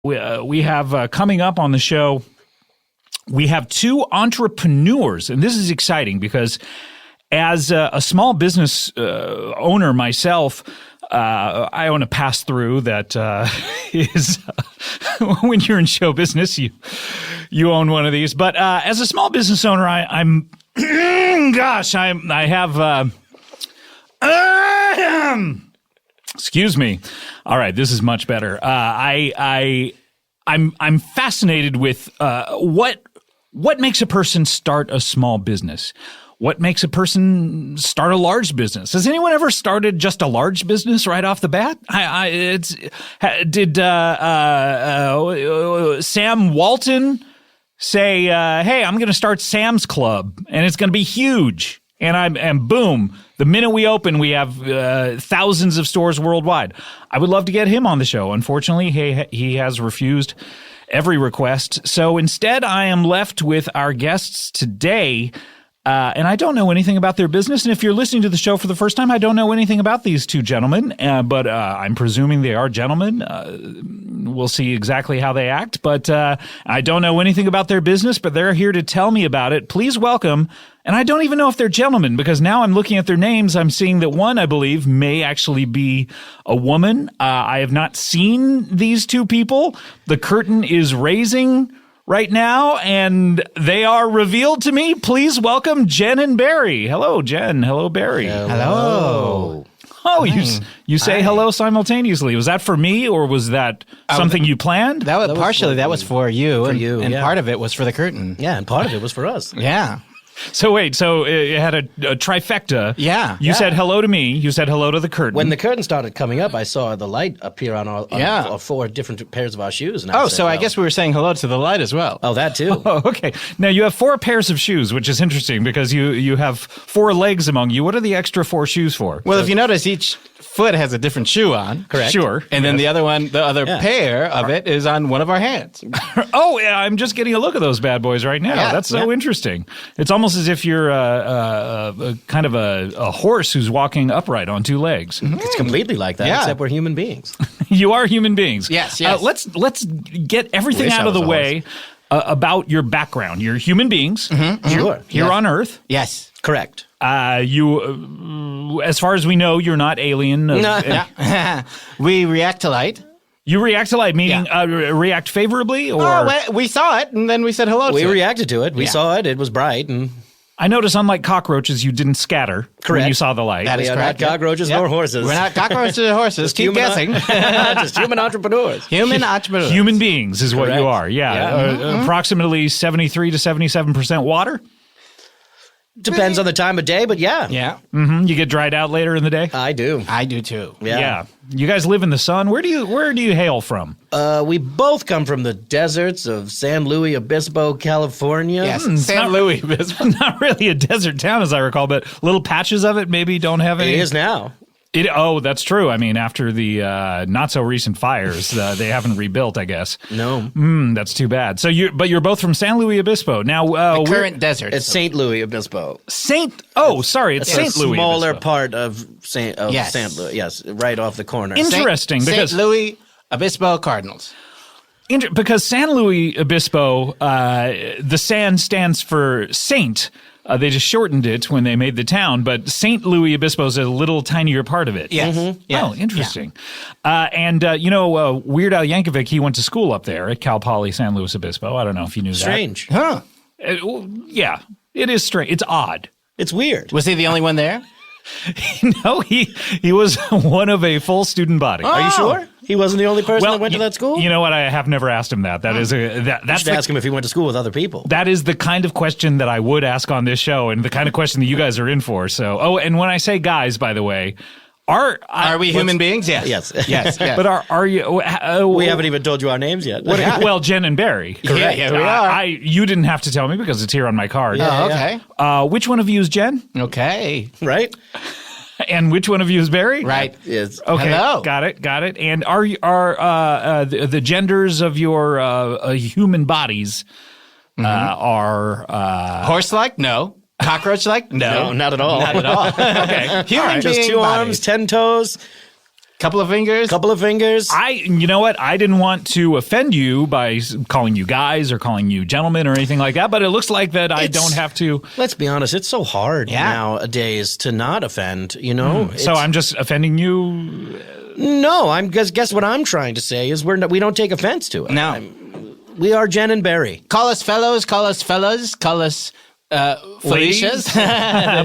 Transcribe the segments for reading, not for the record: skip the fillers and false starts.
We have coming up on the show, we have two entrepreneurs, and this is exciting because as a small business owner myself, I own a pass-through that is when you're in show business, you own one of these. But as a small business owner, I'm I have excuse me. All right, this is much better. I'm fascinated with what makes a person start a small business. What makes a person start a large business? Has anyone ever started just a large business right off the bat? Did Sam Walton say, "Hey, I'm going to start Sam's Club, and it's going to be huge"? And boom, the minute we open, we have thousands of stores worldwide. I would love to get him on the show. Unfortunately, he has refused every request. So instead, I am left with our guests today. And I don't know anything about their business. And if you're listening to the show for the first time, I don't know anything about these two gentlemen. But I'm presuming they are gentlemen. We'll see exactly how they act. But I don't know anything about their business, but they're here to tell me about it. Please welcome. And I don't even know if they're gentlemen because now I'm looking at their names. I'm seeing that one, I believe, may actually be a woman. I have not seen these two people. The curtain is raising right now, and they are revealed to me. Please welcome Jen and Barry. Hello, Jen. Hello, Barry. Hello. Oh, you say hello simultaneously. Was that for me, or was that something you planned? That was partially. That was for you, and yeah. part of it was for the curtain. Yeah, and part of it was for us. Yeah. So wait, it had a trifecta. Yeah. You said hello to me. You said hello to the curtain. When the curtain started coming up, I saw the light appear on all four different pairs of our shoes. And I guess we were saying hello to the light as well. Oh, that too. Oh, okay. Now you have 4 pairs of shoes, which is interesting because you have 4 legs among you. What are the extra 4 shoes for? Well, if you notice, each foot has a different shoe on. Correct. Sure. And then the other pair of it is on one of our hands. Oh, yeah, I'm just getting a look at those bad boys right now. Yeah, That's so interesting. It's almost as if you're kind of a horse who's walking upright on 2 legs. Mm-hmm. It's completely like that, except we're human beings. You are human beings. Yes. Let's get everything out of the way about your background. You're human beings. Mm-hmm. Sure. Here on Earth. Yes. Correct. You, as far as we know, you're not alien. We react to light. You react to light, meaning react favorably, or we saw it and then we said hello to it. We reacted to it. We saw it. It was bright, and I notice, unlike cockroaches, you didn't scatter when you saw the light. That is correct. Not cockroaches nor horses. We're not cockroaches or horses. Keep guessing. Just human entrepreneurs. Human entrepreneurs. Human beings is what Correct. you are. Yeah. Approximately 73 to 77% water. Depends on the time of day, but yeah. Yeah. Mm-hmm. You get dried out later in the day. I do. I do too. Yeah. You guys live in the sun. Where do you hail from? We both come from the deserts of Saint Louie Obispo, California. Yes. Saint Louie Obispo. Not really a desert town, as I recall, but little patches of it maybe don't have any. It is now. That's true. I mean, after the not so recent fires, they haven't rebuilt, I guess. No. That's too bad. So you're both from Saint Louie Obispo. Now, the current desert. It's Saint Louie Obispo. It's Saint Louie smaller Obispo. part of Saint Louis. Yes, right off the corner. Interesting, because Saint Louie Obispo Cardinals. Because San Louie Obispo, the San stands for Saint. They just shortened it when they made the town, but Saint Louie Obispo is a little tinier part of it. Yes. Mm-hmm. Yes. Oh, interesting. Yeah. Weird Al Yankovic, he went to school up there at Cal Poly San Luis Obispo. I don't know if you knew Strange. Huh. that. Yeah, it is strange. It's odd. It's weird. Was he the only one there? No, he was one of a full student body. Are you sure? He wasn't the only person that went to that school? You know what? I have never asked him that. That's you should ask him if he went to school with other people. That is the kind of question that I would ask on this show, and the kind of question that you guys are in for. So, and when I say guys, by the way, are we human beings? Yes. Yes. But are you? We haven't even told you our names yet. Well, Jen and Barry. Correct. Yeah, we are. You didn't have to tell me because it's here on my card. Oh, okay. Which one of you is Jen? Okay. Right? And which one of you is Barry? Right. Yes. Okay. Hello. Got it. And are the genders of your human bodies are Horse-like? No. Cockroach-like? No, not at all. Not at all. okay? Human Just being 2 bodies. arms, 10 toes. Couple of fingers. You know what? I didn't want to offend you by calling you guys or calling you gentlemen or anything like that, but it looks like that I don't have to. Let's be honest. It's so hard nowadays to not offend, you know? So I'm just offending you? No, guess what I'm trying to say is we don't take offense to it. No. We are Jen and Barry. Call us fellows, call us fellas, call us Felicias.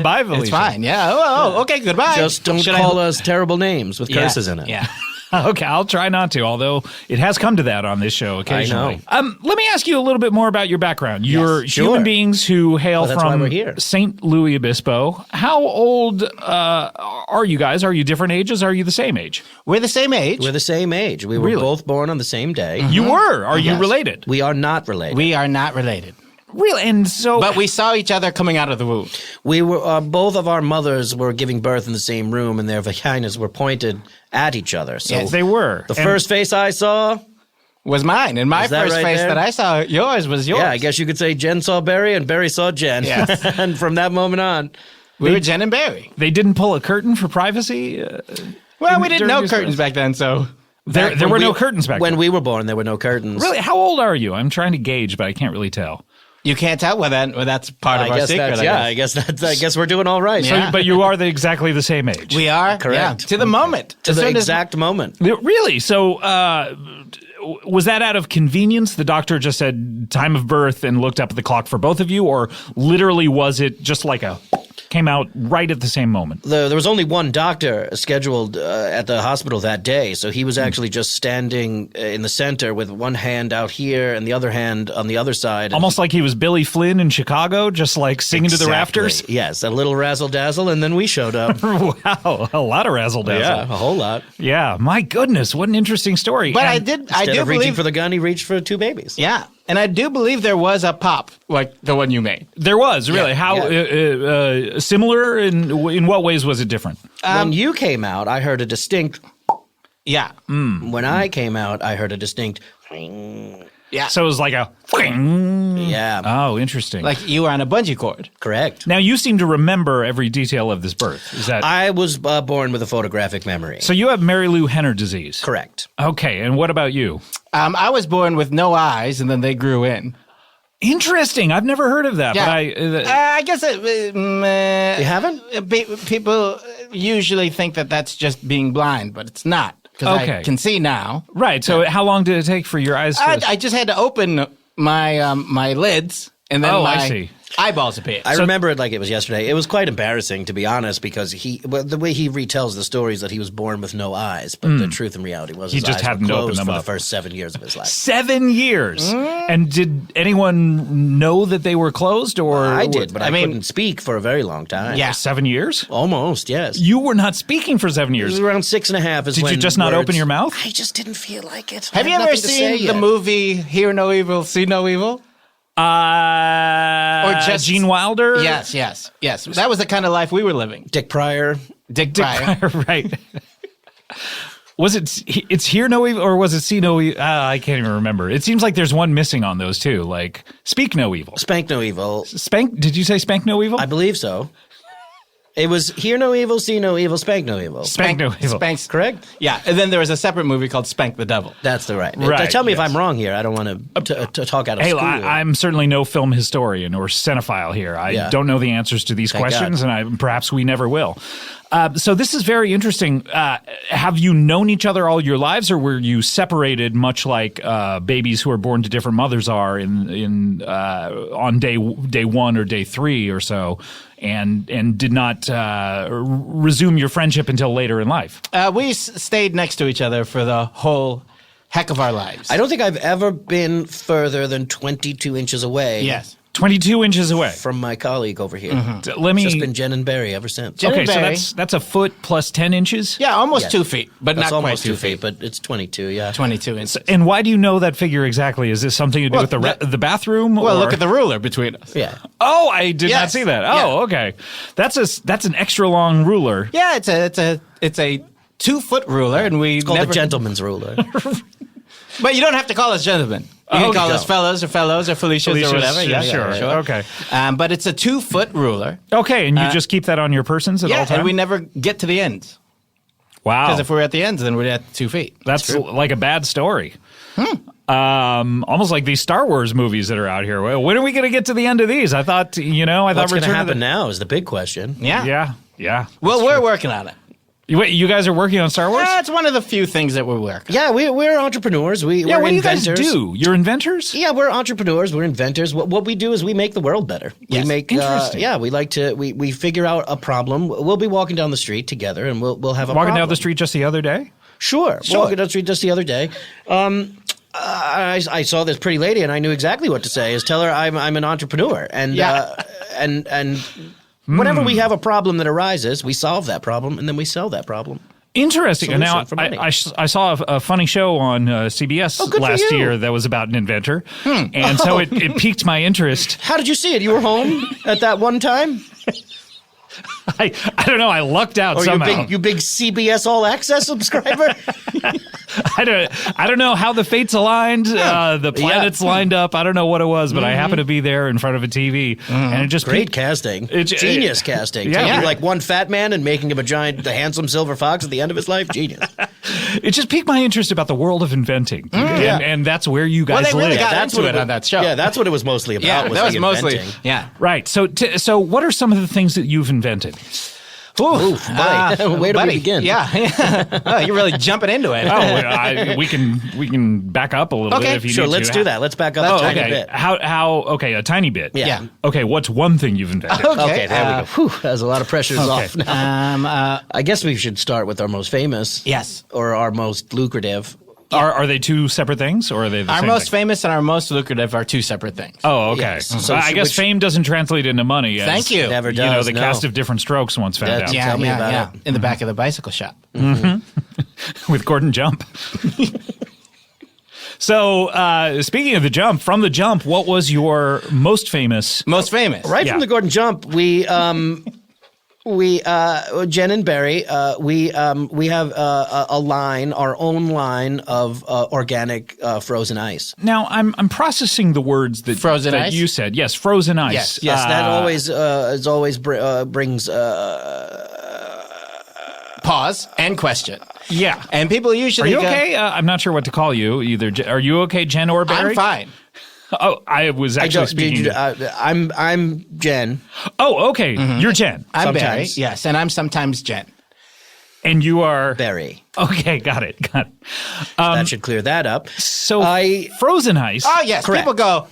Bye, Felicia. It's fine. Yeah. Oh, okay, goodbye. Just don't call us terrible names with curses in it. Yeah. Okay, I'll try not to, although it has come to that on this show occasionally. I know. Let me ask you a little bit more about your background. You're human beings who hail that's why we're from here. Saint Louie Obispo. How old are you guys? Are you different ages? Are you the same age? We're the same age. We're the same age. We were both born on the same day. You were? Are you related? We are not related. We are not related. Really? And so, But we saw each other coming out of the womb. We were both of our mothers were giving birth in the same room, and their vaginas were pointed at each other. So Yes, they were. the first face I saw Was mine. And my Is that first right face there? that I saw, yours was yours. Yeah, I guess you could say Jen saw Barry and Barry saw Jen. Yes. And from that moment on, We were Jen and Barry. They didn't pull a curtain for privacy? Well, we didn't during know your curtains birth? back then, so... There were no curtains back when then. we were born, there were no curtains. Really? How old are you? I'm trying to gauge, but I can't really tell. You can't tell whether that's part of I our guess secret. that's, I guess we're doing all right. Yeah. So, but you are exactly the same age. We are? Correct. Yeah. To the moment. To the exact moment. Really? So, was that out of convenience? The doctor just said time of birth and looked up at the clock for both of you, or literally was it just like came out right at the same moment? There was only one doctor scheduled at the hospital that day, so he was actually just standing in the center with one hand out here and the other hand on the other side. Almost like he was Billy Flynn in Chicago, just like singing to the rafters. Yes, a little razzle-dazzle, and then we showed up. Wow, a lot of razzle-dazzle. Yeah, a whole lot. Yeah, my goodness, what an interesting story. But And I Instead do of reaching believe... for the gun, he reached for two babies. Yeah. And I do believe there was a pop, like the one you made. there was, really. Yeah, How similar? In what ways was it different? When you came out, I heard a distinct... Yeah. When I came out, I heard a distinct... Yeah. So it was like a... Yeah, Oh, interesting. Like you were on a bungee cord. correct. Now, you seem to remember every detail of this birth. Is that... I was born with a photographic memory. So you have Mary Lou Henner disease. Correct. Okay, and what about you? I was born with no eyes, and then they grew in. Interesting. I've never heard of that. Yeah. But I guess You haven't? people usually think that that's just being blind, but it's not. Because Okay. I can see now. right. So how long did it take for your eyes to... I just had to open my my lids, and then Oh, my I see. eyeballs appeared. I remember it like it was yesterday. It was quite embarrassing, to be honest, because the way he retells the story is that he was born with no eyes, but the truth and reality was his just eyes were hadn't opened closed them for up. the first 7 years of his life. 7 years. And did anyone know that they were closed? Or I did, but I mean- couldn't speak for a very long time. Yeah. 7 years? Almost, yes. You were not speaking for 7 It years. was around 6.5 is Did when you just not words- open your mouth? I just didn't feel like it. Have I you had ever nothing to say seen the yet. movie Hear No Evil, See No Evil? Or just- Gene Wilder? Yes. That was the kind of life we were living. Dick Pryor? Dick Pryor. Right. Was it's Hear No Evil or was it See No Evil? I can't even remember. It seems like there's one missing on those two, like Speak No Evil. Spank No Evil. Spank, did you say Spank No Evil? I believe so. It was Hear No Evil, See No Evil, Spank No Evil. Spank No Evil. Spank's Correct? Yeah, and then there was a separate movie called Spank the Devil. That's the right. Right, Tell me if yes. I'm wrong here. I don't want to talk out of Hey, school. I'm certainly no film historian or cinephile here. I don't know the answers to these Thank questions, God. and perhaps we never will. So this is very interesting. Have you known each other all your lives, or were you separated, much like babies who are born to different mothers are on day one or day three or so, and did not resume your friendship until later in life? We stayed next to each other for the whole heck of our lives. I don't think I've ever been further than 22 inches away. Yes. 22 inches away. From my colleague over here. Let me. It's just been Jen and Barry ever since. Jen- Okay, so Barry. that's a foot plus 10 inches. Yeah, almost Yes. 2 feet, but That's not almost quite 2 feet, but it's 22, yeah. 22 inches. And why do you know that figure exactly? Is this something to do Well, with the bathroom? Well, or? look at the ruler between us. Yeah. Oh, I did not Yes. see that. Yeah. Oh, okay. That's an extra long ruler. Yeah, it's a 2-foot ruler, and we It's called never. a gentleman's ruler. But you don't have to call us gentlemen. You can call us fellas or Felicias or whatever. Yeah, Yeah, sure. Okay. But it's a 2-foot ruler. Okay, and you just keep that on your persons at all Yeah, times? and we never get to the ends. Wow. Because if we're at the ends, then we're at 2 feet. That's like a bad story. Almost like these Star Wars movies that are out here. When are we going to get to the end of these? I thought, What's going to Return happen now is the big question. Yeah. Yeah. Well, we're working on it. Wait, you guys are working on Star Wars? That's one of the few things that we're working on. Yeah, we're entrepreneurs. We're what do you guys inventors. do? You're inventors? Yeah, we're entrepreneurs. We're inventors. What we do is we make the world better. Yes. We make Interesting. we like to we figure out a problem. We'll be walking down the street together, and we'll have a Walking problem. down the street just the other day? Sure. Walking down the street just the other day. I saw this pretty lady, and I knew exactly what to say. Is tell her I'm an entrepreneur, and and whenever we have a problem that arises, we solve that problem, and then we sell that problem. Interesting. And now Solution for money. I saw a funny show on CBS good for last you. year that was about an inventor. And so it piqued my interest. How did you see it? You were home at that one time? I don't know. I lucked out Or somehow. you big CBS All Access subscriber? I don't know how the fates aligned, the planets lined up. I don't know what it was, but I happened to be there in front of a TV, and it just Great piqued- casting. It- Genius casting. Yeah. Taking like one fat man and making him the handsome silver fox at the end of his life. Genius. It just piqued my interest about the world of inventing, and that's where you guys Well, they really live. got That's into what it on that show. Yeah, that's what it was mostly about. Yeah, that was the mostly. inventing. Yeah. Right. So what are some of the things that you've invented? Ooh, buddy. Where do we begin? Yeah. Oh, you're really jumping into it. We can back up a little bit if you Sure, need let's to. do that. Let's back up a tiny okay. bit. How? Okay, a tiny bit. Yeah. Okay, what's one thing you've invented? Okay, there we go. Whew, that's a lot of pressure's Okay. off now. I guess we should start with our most famous. Yes. Or our most lucrative. Are they two separate things, or are they the Our same most thing? famous and our most lucrative are two separate things. Oh, okay. Yes. So So I guess which- fame doesn't translate into money. As, Thank you. Never You know, does, the no. cast of different strokes once found That's- out. Tell me about it. In the back of the bicycle shop. With Gordon Jump. So, speaking of the jump, from the jump, what was your most famous? Most famous. Right Yeah. from the Gordon Jump, we Jen and Barry, we have a line, our own line of organic frozen ice. Now, I'm processing the words that Frozen that ice? you said. Yes, frozen ice. Yes. Yes, that always brings. Pause and question. Yeah. And people Are usually you go, okay? I'm not sure what to call you. Either are you okay, Jen or Barry? I'm fine. Oh, I was actually speaking. I'm Jen. Oh, okay. You're Jen, I'm Barry. Sometimes. Yes, and I'm sometimes Jen. and you are Barry. Okay, got it. That should clear that up. So I- frozen ice. Oh, yes. Correct. People go,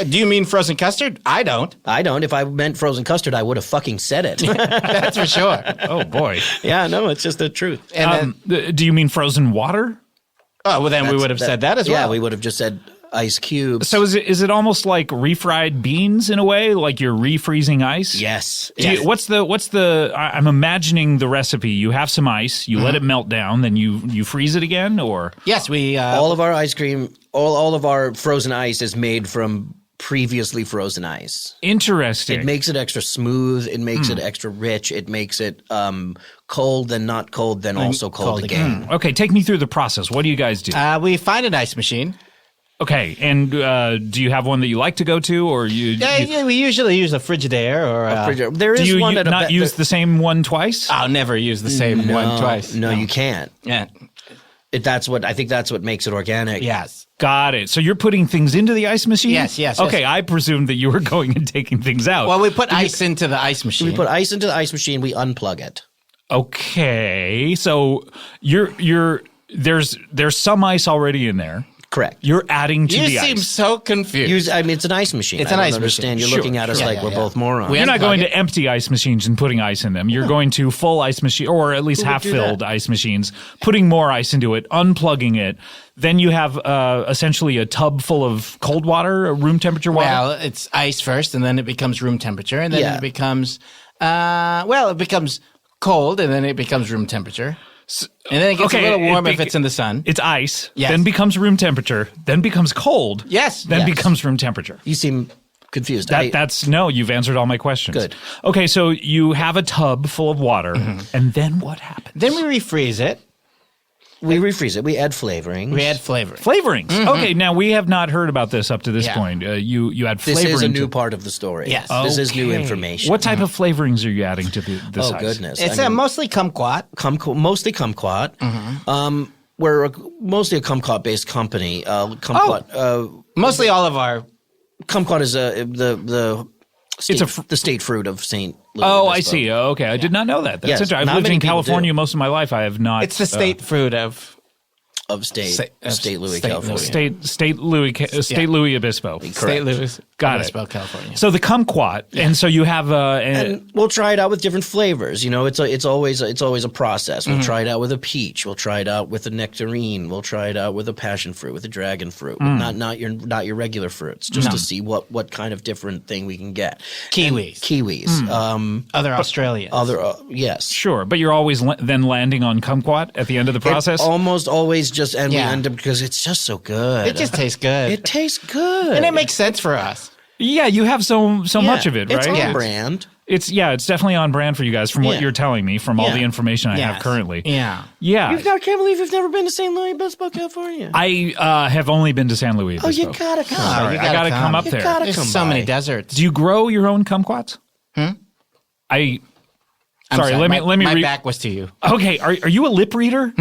do you mean frozen custard? I don't. I don't. If I meant frozen custard, I would have fucking said it. That's for sure. Oh boy. Yeah, no, it's just the truth. And then, Do you mean frozen water? well, then we would have said that as well. Yeah, we would have just said ice cubes. So is it almost like refried beans in a way, like you're refreezing ice? Yes. What's the? I'm imagining the recipe. You have some ice, you let it melt down, then you freeze it again, or Yes, we. All of our ice cream, all of our frozen ice is made from previously frozen ice. interesting. It makes it extra smooth. It makes it extra rich. It makes it cold, then not cold, then also cold again. Okay, take me through the process. What do you guys do? we find an ice machine. Okay, and do you have one that you like to go to, or you? We usually use a Frigidaire or. There Do is you one at a not use the same one twice? I'll never use the same one twice. No, you can't. Yeah. I think that's what makes it organic. Yes. Got it. So you're putting things into the ice machine? Yes. Okay, I presumed that you were going and taking things out. Well, we put ice into the ice machine. We put ice into the ice machine. We unplug it. Okay, so there's some ice already in there. Correct. You're adding to You the seem ice. so confused. It's an ice machine. It's an I ice don't understand. machine. You're looking at us Sure. like Yeah, we're yeah. both morons. We You're not unplug going it. to empty ice machines and putting ice in them. You're going to full ice machine, or at least Who would half do filled that? ice machines, putting more ice into it, unplugging it. Then you have essentially a tub full of cold water, room temperature water. Well, it's ice first, and then it becomes room temperature, and then Yeah. it becomes, it becomes cold, and then it becomes room temperature. And then it gets okay, a little warm it if it's in the sun. It's ice, Yes. then becomes room temperature, then becomes cold, Yes. then Yes. becomes room temperature. You seem confused. No, you've answered all my questions. Good. Okay, so you have a tub full of water, and then what happens? Then we refreeze it. We refreeze it. We add flavorings. We add flavor. Flavorings. Okay, now we have not heard about this up to this Yeah. point. You add This flavoring. is a new to- part of the story. Yes. This is new Okay. information. What type of flavorings are you adding to this Oh, ice? goodness. It's I mean, mostly kumquat. mostly kumquat. We're mostly a kumquat-based company. Mostly all of our. Kumquat is the state, It's the state fruit of Saint Louie Oh, I Obispo. see. Okay, I did not know that. That's Yes, interesting. I've not lived many in people California do. most of my life. I have not. It's the state fruit of. Of state Louis, State California. Louis. State Louie Obispo. State Louis. Got Obispo, it. California. So the kumquat, and so you have And we'll try it out with different flavors. You know, it's always a process. We'll try it out with a peach. We'll try it out with a nectarine. We'll try it out with a passion fruit, with a dragon fruit. Not your regular fruits, just to see what kind of different thing we can get. Kiwis. Other Australians. Yes. sure, but you're always then landing on kumquat at the end of the process. Almost always just we Yeah. end up because it's just so good. It just tastes good. It tastes good. and it makes sense for us. Yeah, you have so much of it, right? It's on Yeah. brand. It's definitely on brand for you guys from what Yeah. you're telling me, from all Yeah. the information I have Yes. currently. Yeah. Yeah. I can't believe you've never been to Saint Louie Obispo, California. I have only been to San Luis Oh, Obispo. you gotta come. All right, you I gotta gotta come come. up You there. gotta There's come so by. many deserts. Do you grow your own kumquats? I'm Sorry, sorry, let me my read. back was to you. Okay, are you a lip reader?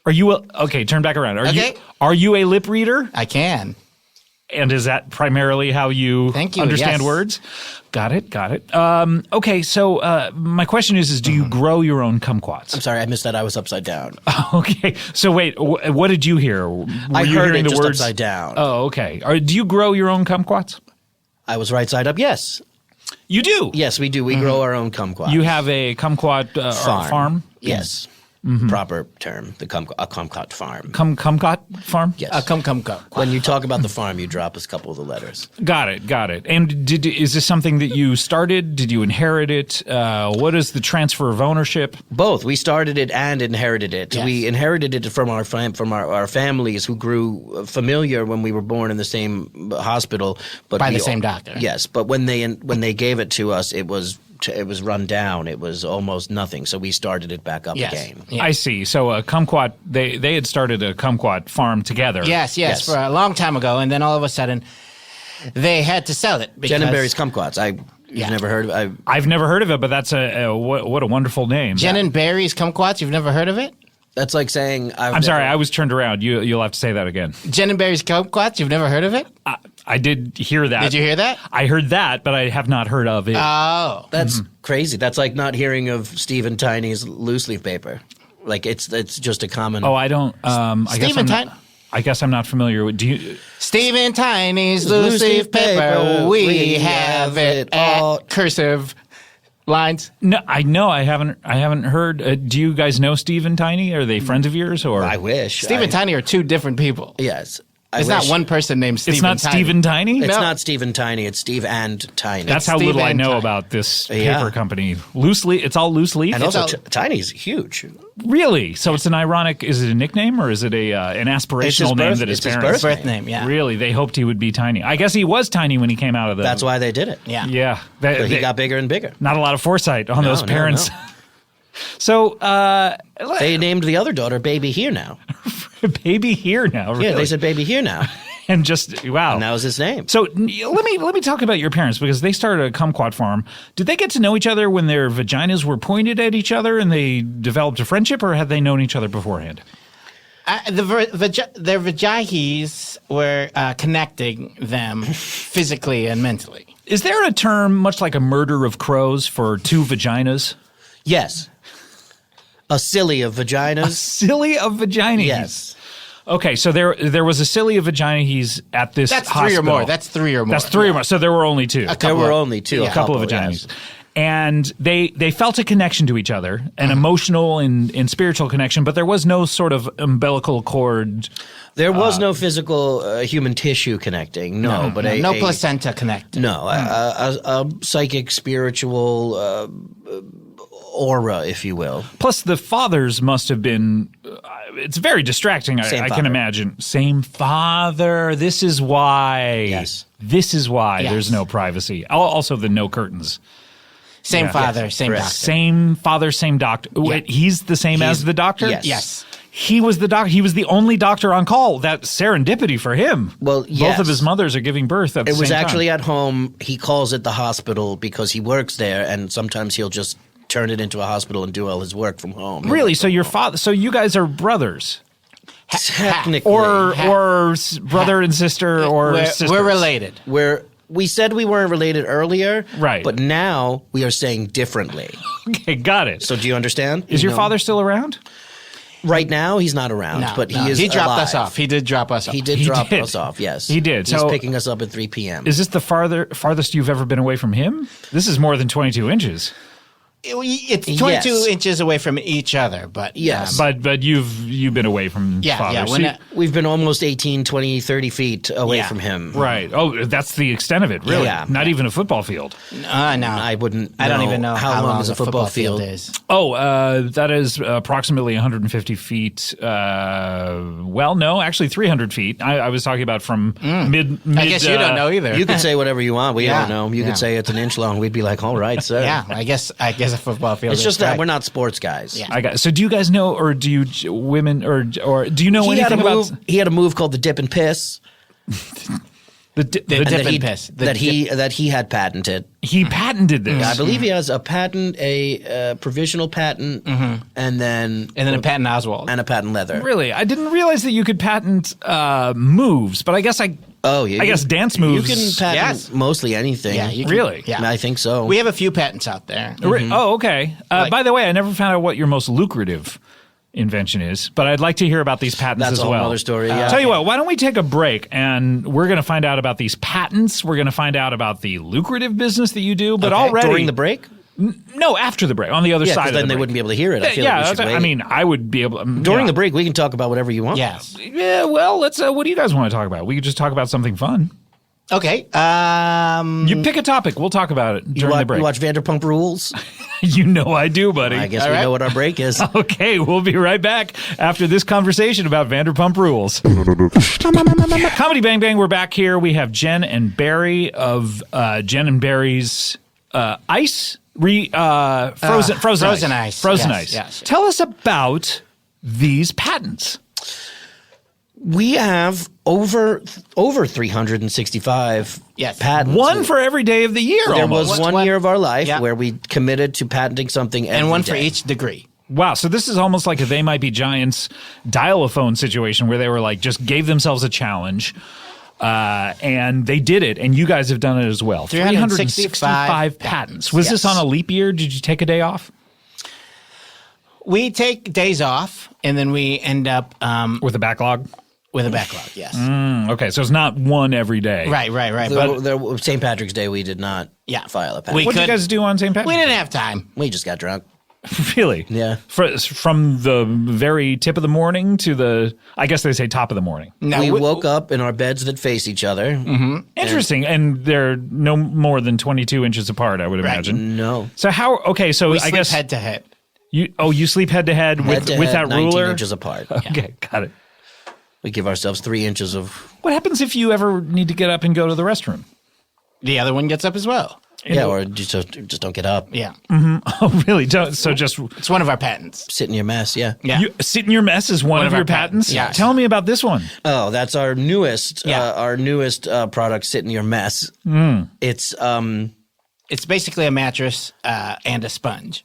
Are you okay? Turn back around. Okay. Are you a lip reader? I can. And is that primarily how you, Thank you, understand yes. words? Got it. Okay, so my question is do you grow your own kumquats? I'm sorry, I missed that. I was upside down. Okay, so wait, what did you hear? Were I you heard hearing it the just words? upside down. Oh, okay. Do you grow your own kumquats? I was right side up. Yes. You do. Yes, we do. We grow our own kumquat. You have a kumquat farm. Yes. Proper term. A kumquat farm. Kumquat farm. Yes. Come. When you talk about the farm, you drop a couple of the letters. Got it. And is this something that you started? Did you inherit it? What is the transfer of ownership? Both. We started it and inherited it. Yes. We inherited it from our families who grew familiar when we were born in the same hospital, but By the same doctor. Yes, but when they gave it to us, it was run down. It was almost nothing. So we started it back up Yes. again. Yeah. I see. So a kumquat, they had started a kumquat farm together. Yes, for a long time ago, and then all of a sudden, they had to sell it. Because, Jen and Barry's kumquats. You've never heard of? I've never heard of it, but that's what a wonderful name. Jen and Barry's kumquats. You've never heard of it? That's like saying I'm sorry, I was turned around. You'll have to say that again. Jen and Barry's kumquats. You've never heard of it? I did hear that. Did you hear that? I heard that, but I have not heard of it. Oh, That's crazy. That's like not hearing of Stephen Tiny's loose leaf paper. Like it's just a common. I don't. Stephen Tiny. I guess I'm not familiar with. Do you? Stephen Tiny's loose leaf paper. We have it all. at cursive lines. No, I know. I haven't heard. Do you guys know Steve and Tiny? Are they friends of yours or? I wish. Steve and Tiny are two different people. Yes. It's not one person named Stephen It's not Tiny. Stephen Tiny. It's No. not Stephen Tiny. It's Steve and Tiny. That's how Steve little I and know Tiny. about this Yeah. paper company. Loosely, it's all loose leaf. and also all- Tiny's huge. Really? So it's an ironic. Is it a nickname or is it an aspirational name that his it's his parents? Birth name, yeah. Really, they hoped he would be tiny. I guess he was tiny when he came out of the. That's why they did it. Yeah. Yeah, But he got bigger and bigger. not a lot of foresight on those no, parents. no. So, They named the other daughter Baby Here Now. baby here now. Really. Yeah, they said Baby Here Now. and just wow. And that was his name. So let me talk about your parents because they started a kumquat farm. Did they get to know each other when their vaginas were pointed at each other and they developed a friendship, or had they known each other beforehand? Their vaginas were connecting them physically and mentally. Is there a term much like a murder of crows for two vaginas? Yes. A silly of vaginas. Silly of vagina. Yes. Okay, so there was a silly of vagina. He's at this. That's hospital. three or more. That's three or more. That's three or more. So there were only two. There were only two. A couple of vaginas. yes. And they felt a connection to each other, an emotional and spiritual connection, but there was no sort of umbilical cord. There was no physical human tissue connecting. No, but no placenta connected. No, a psychic, spiritual aura, if you will. Plus, the fathers must have been. It's very distracting. I Same can father. imagine. Same father. This is why. Yes. This is why Yes. there's no privacy. Also, the no curtains. Same Yeah. father, Yes, same correct. doctor. Same father, same doctor. Wait, he's the same as the doctor? Yes. Yes. he was the doctor. He was the only doctor on call. That serendipity for him. Well, yes. Both of his mothers are giving birth at the It was same time. actually at home. He calls it the hospital because he works there, and sometimes he'll just turn it into a hospital and do all his work from home. Really? So your father? So you guys are brothers, Technically. or brother and sister, or sisters? We're related. We said we weren't related earlier, Right. But now we are saying differently. Okay, got it. So do you understand? Is your father still around? Right now, he's not around, No, but no. he is He dropped alive. us off. He did drop us off. He did He drop did. us off, yes. He did. He's So- picking us up at 3 p.m. Is this the farthest you've ever been away from him? This is more than 22 inches. It's 22 Yes. inches away from each other, but Yes. But you've been away from Yeah, father. yeah, So when you- I- We've been almost 18, 20, 30 feet away Yeah. from him. right. Oh, that's the extent of it, really. Yeah. Not even a football field. no, I wouldn't. I don't even know how long is a football field. is. Oh, that is approximately 150 feet. Well, no, actually 300 feet. I was talking about from mid. I guess you don't know either. You could say whatever you want. We Yeah. don't know. You Yeah. could say it's an inch long. We'd be like, all right, sir. Yeah, I guess a football field. It's is just that correct. we're not sports guys. Yeah. I got. So do you guys know, or do you women, or do you know He had a anything about move. He had a move called the dip and piss the The dip? dip that and piss. The that he had patented. He patented this. I believe he has a patent, a provisional patent, and then and then a Patton Oswald. and a patent leather. Really, I didn't realize that you could patent moves, but I guess Oh, yeah. I guess dance moves. You can patent Yes. mostly anything. Yeah, you can- Really? Yeah, I think so. we have a few patents out there. Oh, okay. By the way, I never found out what your most lucrative invention is, but I'd like to hear about these patents That's as a whole well. other story, yeah. Tell you what, why don't we take a break and we're going to find out about these patents. We're going to find out about the lucrative business that you do, but Okay. already during the break. no, after the break, on the other Yeah, side because of then the they break. wouldn't be able to hear it. I feel like we should I wait. mean, I would be able During the break, we can talk about whatever you want. Yes. Yeah, well, let's. What do you guys want to talk about? We could just talk about something fun. Okay. You pick a topic. We'll talk about it during the break. You watch Vanderpump Rules? You know I do, buddy. I guess All we right. know what our break is. Okay, we'll be right back after this conversation about Vanderpump Rules. Comedy Bang Bang, we're back here. We have Jen and Barry of Jen and Barry's Ice. Frozen Frozen Ice. Ice. Frozen Yes, Ice. yes. Tell us about these patents. We have over 365 Yes. patents. One for every day of the year, There almost. was one year of our life Yeah. where we committed to patenting something every and one for day. each degree. Wow, so this is almost like a They Might Be Giants dial-a-phone situation where they were like, just gave themselves a challenge, and they did it, and you guys have done it as well. 365 patents. Was this Yes. on a leap year? Did you take a day off? We take days off, and then we end up With a backlog? with a backlog. Yes. Okay, so it's not one every day. Right. But St. Patrick's Day, we did not Yeah. file a patent. We What did you could- guys do on St. Patrick's we Day? didn't have time. We just got drunk. Really? Yeah. From the very tip of the morning to the, I guess they say top of the morning. No, We woke up in our beds that face each other. Interesting. And they're no more than 22 inches apart, I would imagine. No. So how, okay, so we I sleep guess head to head. you sleep head to head with Head to that head, 19 ruler? inches apart. Okay, got it. We give ourselves 3 inches of. What happens if you ever need to get up and go to the restroom? The other one gets up as well. Yeah, or just don't get up. Yeah. Oh, really? So just It's one of our patents. Sit in your mess, yeah. Yeah. you, sit in your mess is one of our your patents? patents, yes. Tell me about this one. Oh, that's our newest product, Sit in Your Mess. It's It's basically a mattress and a sponge.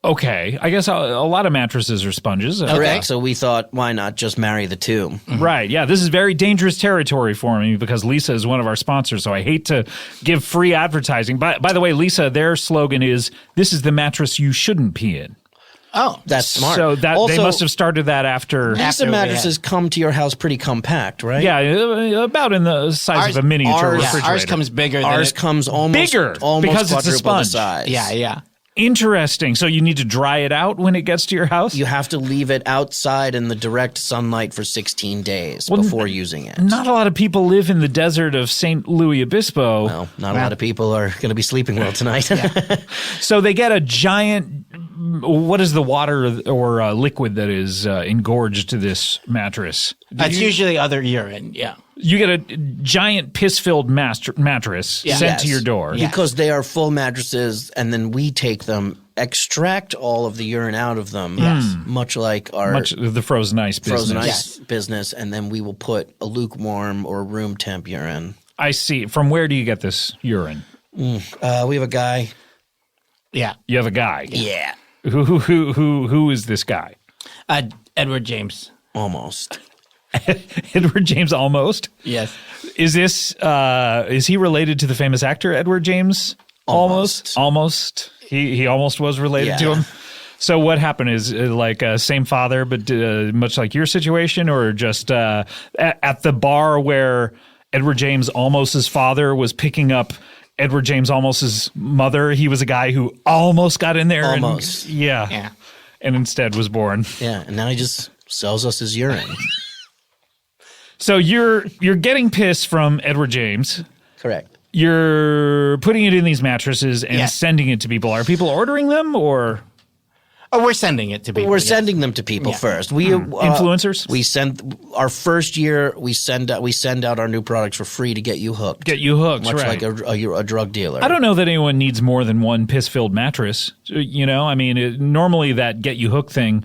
Okay. I guess a lot of mattresses are sponges. correct. So we thought, why not just marry the two? Right. Yeah. This is very dangerous territory for me because Lisa is one of our sponsors. So I hate to give free advertising. By the way, Lisa, their slogan is, "This is the mattress you shouldn't pee in." Oh. That's smart. So that also, they must have started that after. Lisa After we mattresses come to your house pretty compact, right? Yeah, about in the size of a miniature ours- refrigerator. Ours comes bigger than Ours it. comes almost Bigger, because it's a quadruple the sponge. size. Yeah. Interesting. So you need to dry it out when it gets to your house? You have to leave it outside in the direct sunlight for 16 days before using it. Not a lot of people live in the desert of Saint Louie Obispo. Well, not a lot of people are going to be sleeping well tonight. So they get a giant. What is the water or liquid that is engorged to this mattress? It's usually other urine. Yeah. You get a giant piss-filled mattress sent to your door. Because they are full mattresses, and then we take them, extract all of the urine out of them, much like the frozen ice business. Frozen ice business, and then we will put a lukewarm or room temp urine. I see. From where do you get this urine? We have a guy. Yeah. You have a guy. Yeah. Who is this guy? Edward James. Almost. Edward James almost? Yes. Is he related to the famous actor Edward James? Almost. He almost was related to him. So what happened is like same father, but much like your situation, or just at the bar where Edward James Almost's father was picking up Edward James Almost's mother. He was a guy who almost got in there. Almost. And instead was born. Yeah, and now he just sells us his urine. So you're getting piss from Edward James. Correct. You're putting it in these mattresses and sending it to people. Are people ordering them, or? Oh, we're sending it to people. We're sending them to people first. We influencers. We send our first year. We send out our new products for free to get you hooked. Get you hooked, much right. like a drug dealer. I don't know that anyone needs more than one piss-filled mattress. I mean, normally that get you hooked thing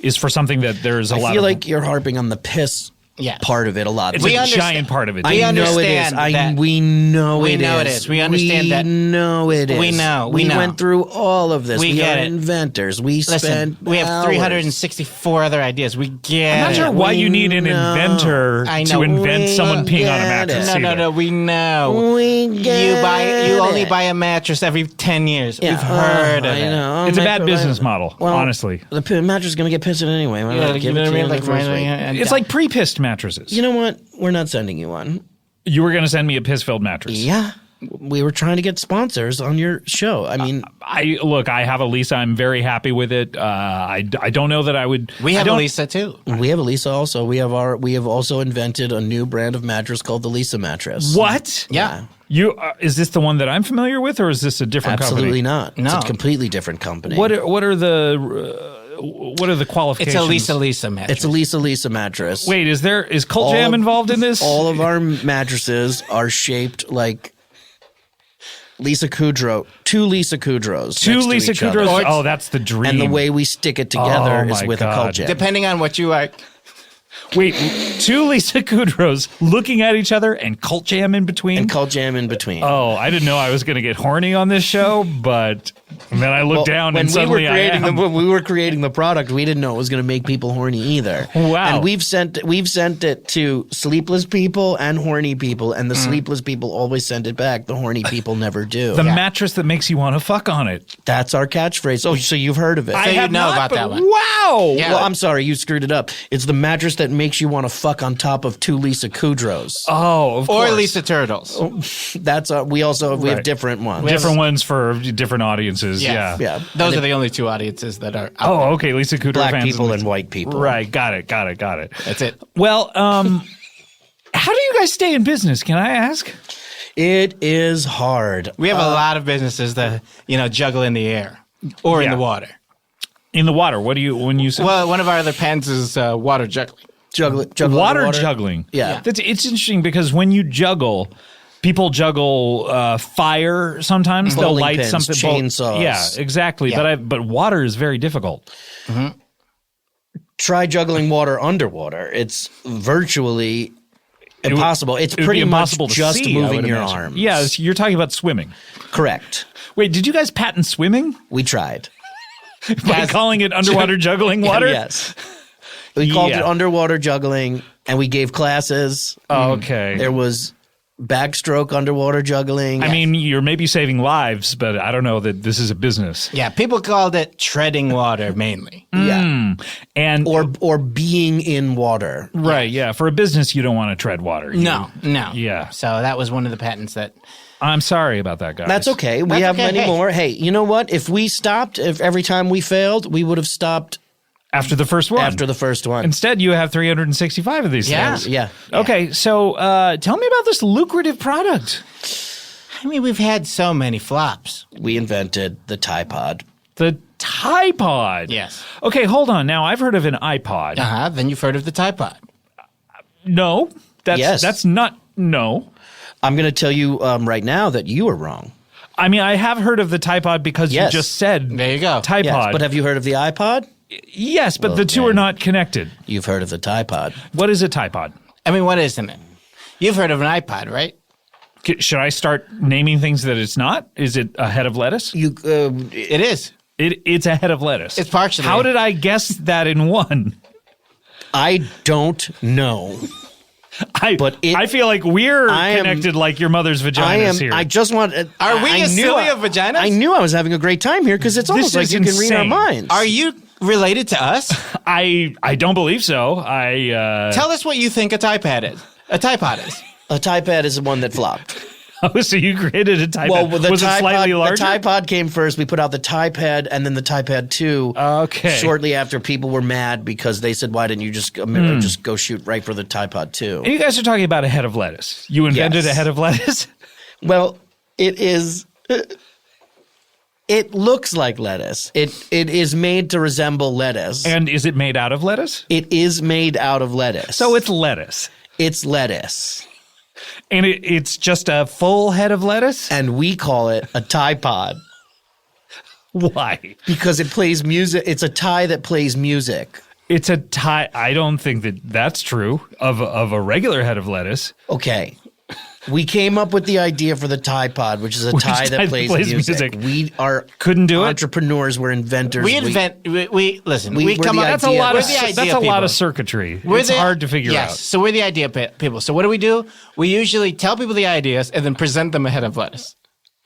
is for something that there's a lot. I feel like you're harping on the piss. Part of it a lot. It's a giant part of it. I know it is. We know it is. We understand that. We know it is. We know. We went through all of this. We are inventors. We Listen, we have 364 other ideas. We get I'm not sure why you need an inventor to invent someone peeing on a mattress. No. We know. You only buy a mattress every 10 years. We've heard of it. It's a bad business model, honestly. The mattress is going to get pissed anyway. It's like pre-pissed mattresses. You know what? We're not sending you one. You were going to send me a piss-filled mattress. Yeah. We were trying to get sponsors on your show. I mean, I have a Lisa. I'm very happy with it. I don't know that I would. We have a Lisa too. We have a Lisa also. We have also invented a new brand of mattress called the Lisa mattress. What? Yeah. Is this the one that I'm familiar with, or is this a different Absolutely company? Not. It's a completely different company. What are the qualifications? It's a Lisa mattress. It's a Lisa mattress. Wait, is Cult Jam involved in this? All of our mattresses are shaped like Lisa Kudrow. Two Lisa Kudrows. Two Lisa Kudrows. Oh, that's the dream. And the way we stick it together is with a Cult Jam. Depending on what you like. Wait, two Lisa Kudrows looking at each other and Cult Jam in between? And Cult Jam in between. Oh, I didn't know I was going to get horny on this show, but then I looked down and suddenly when we were creating the product, we didn't know it was going to make people horny either. Wow. And we've sent it to sleepless people and horny people, and the sleepless people always send it back. The horny people never do. The mattress that makes you want to fuck on it. That's our catchphrase. Oh, so you've heard of it. I have know about that one. Wow. Yeah. Well, I'm sorry, you screwed it up. It's the mattress that makes you want to fuck on top of two Lisa Kudrows. Oh, of course. Or Lisa Turtles. That's we have different ones. Different ones for different audiences. Yes. Yeah. Those are the only two audiences that are out there. Oh, okay. Lisa Kudrow Black fans people and white people. Right. Got it. That's it. Well, how do you guys stay in business? Can I ask? It is hard. We have a lot of businesses that, juggle in the air or in the water. In the water. What do you when you say? Well, one of our other pens is water juggling. Juggle water juggling. Yeah. It's interesting because when you juggle, people juggle fire sometimes. They'll Bowling light pins, something. chainsaws. Yeah, exactly. Yeah. But water is very difficult. Mm-hmm. Try juggling water underwater. It's virtually impossible. It's pretty much just moving your arms. Yeah, you're talking about swimming. Correct. Wait, did you guys patent swimming? We tried. By calling it underwater juggling water? Yes. We called it underwater juggling, and we gave classes. Oh, okay. There was backstroke underwater juggling. I mean, you're maybe saving lives, but I don't know that this is a business. Yeah, people called it treading water mainly. Yeah. And or being in water. Right, yeah. For a business, you don't want to tread water. No. Yeah. So that was one of the patents that... I'm sorry about that, guys. That's okay. We have many more. Hey, you know what? If every time we failed, we would have stopped after the first one. Instead, you have 365 of these things. Yeah. Okay, so tell me about this lucrative product. I mean, we've had so many flops. We invented the Tide. The Tide. Yes. Okay, hold on. Now, I've heard of an iPod. Then you've heard of the Tide Pod. No. Yes. That's not no. I'm going to tell you right now that you are wrong. I mean, I have heard of the Tide Pod because Yes. you just said There you go. Tide Yes, Pod. but have you heard of the iPod? Yes, but the two then- are not connected. You've heard of the Tide Pod. What is a Tide Pod? I mean, what isn't it? You've heard of an iPod, right? Should I start naming things that it's not? Is it a head of lettuce? It is. It's a head of lettuce. It's partially. How did I guess that in one? I don't know. I feel like we're connected like your mother's vagina is here. I just want. Are we a silly of vaginas? I knew I was having a great time here because it's almost like is you can read our insane. minds. Are you related to us? I don't believe so. Tell us what you think a Tide Pod is. A Tide Pod is. A Tide Pad is the one that flopped. Oh, so you created a Tide Pod. the Was it Tide slightly Pod, larger? The Tide Pod came first. We put out the Tide Pad and then the Tide Pad 2. Okay. Shortly after, people were mad because they said, "Why didn't you just just go shoot right for the Tide Pod 2?" And you guys are talking about a head of lettuce. You invented Yes. a head of lettuce? Well, it is. It looks like lettuce. It is made to resemble lettuce. And is it made out of lettuce? It is made out of lettuce. So it's lettuce. It's lettuce. And it's just a full head of lettuce? And we call it a Tide Pod Why? because it plays music. It's a tie that plays music. It's a tie. I don't think that that's true of a regular head of lettuce. Okay. We came up with the idea for the Tide Pod, which is a tie that plays music. We are Couldn't do it? entrepreneurs. We're inventors. We invent. We listen. we're We come the up. That's a idea lot of guys. We're the that's idea a lot people. of circuitry. We're It's the- hard to figure yes, out. so we're the idea people. So what do? We usually tell people the ideas and then present them ahead of lettuce.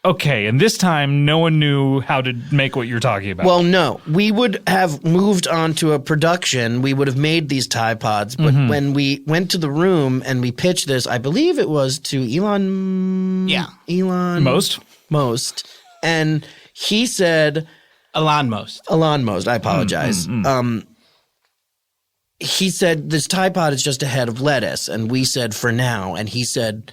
Okay, and this time no one knew how to make what you're talking about. Well, no. We would have moved on to a production. We would have made these Tide Pods. But when we went to the room and we pitched this, I believe it was to Elon. Yeah. Elon Most. And he said, Elon Most. Elon Most, I apologize. He said, this Tide Pod is just a head of lettuce. And we said, for now. And he said,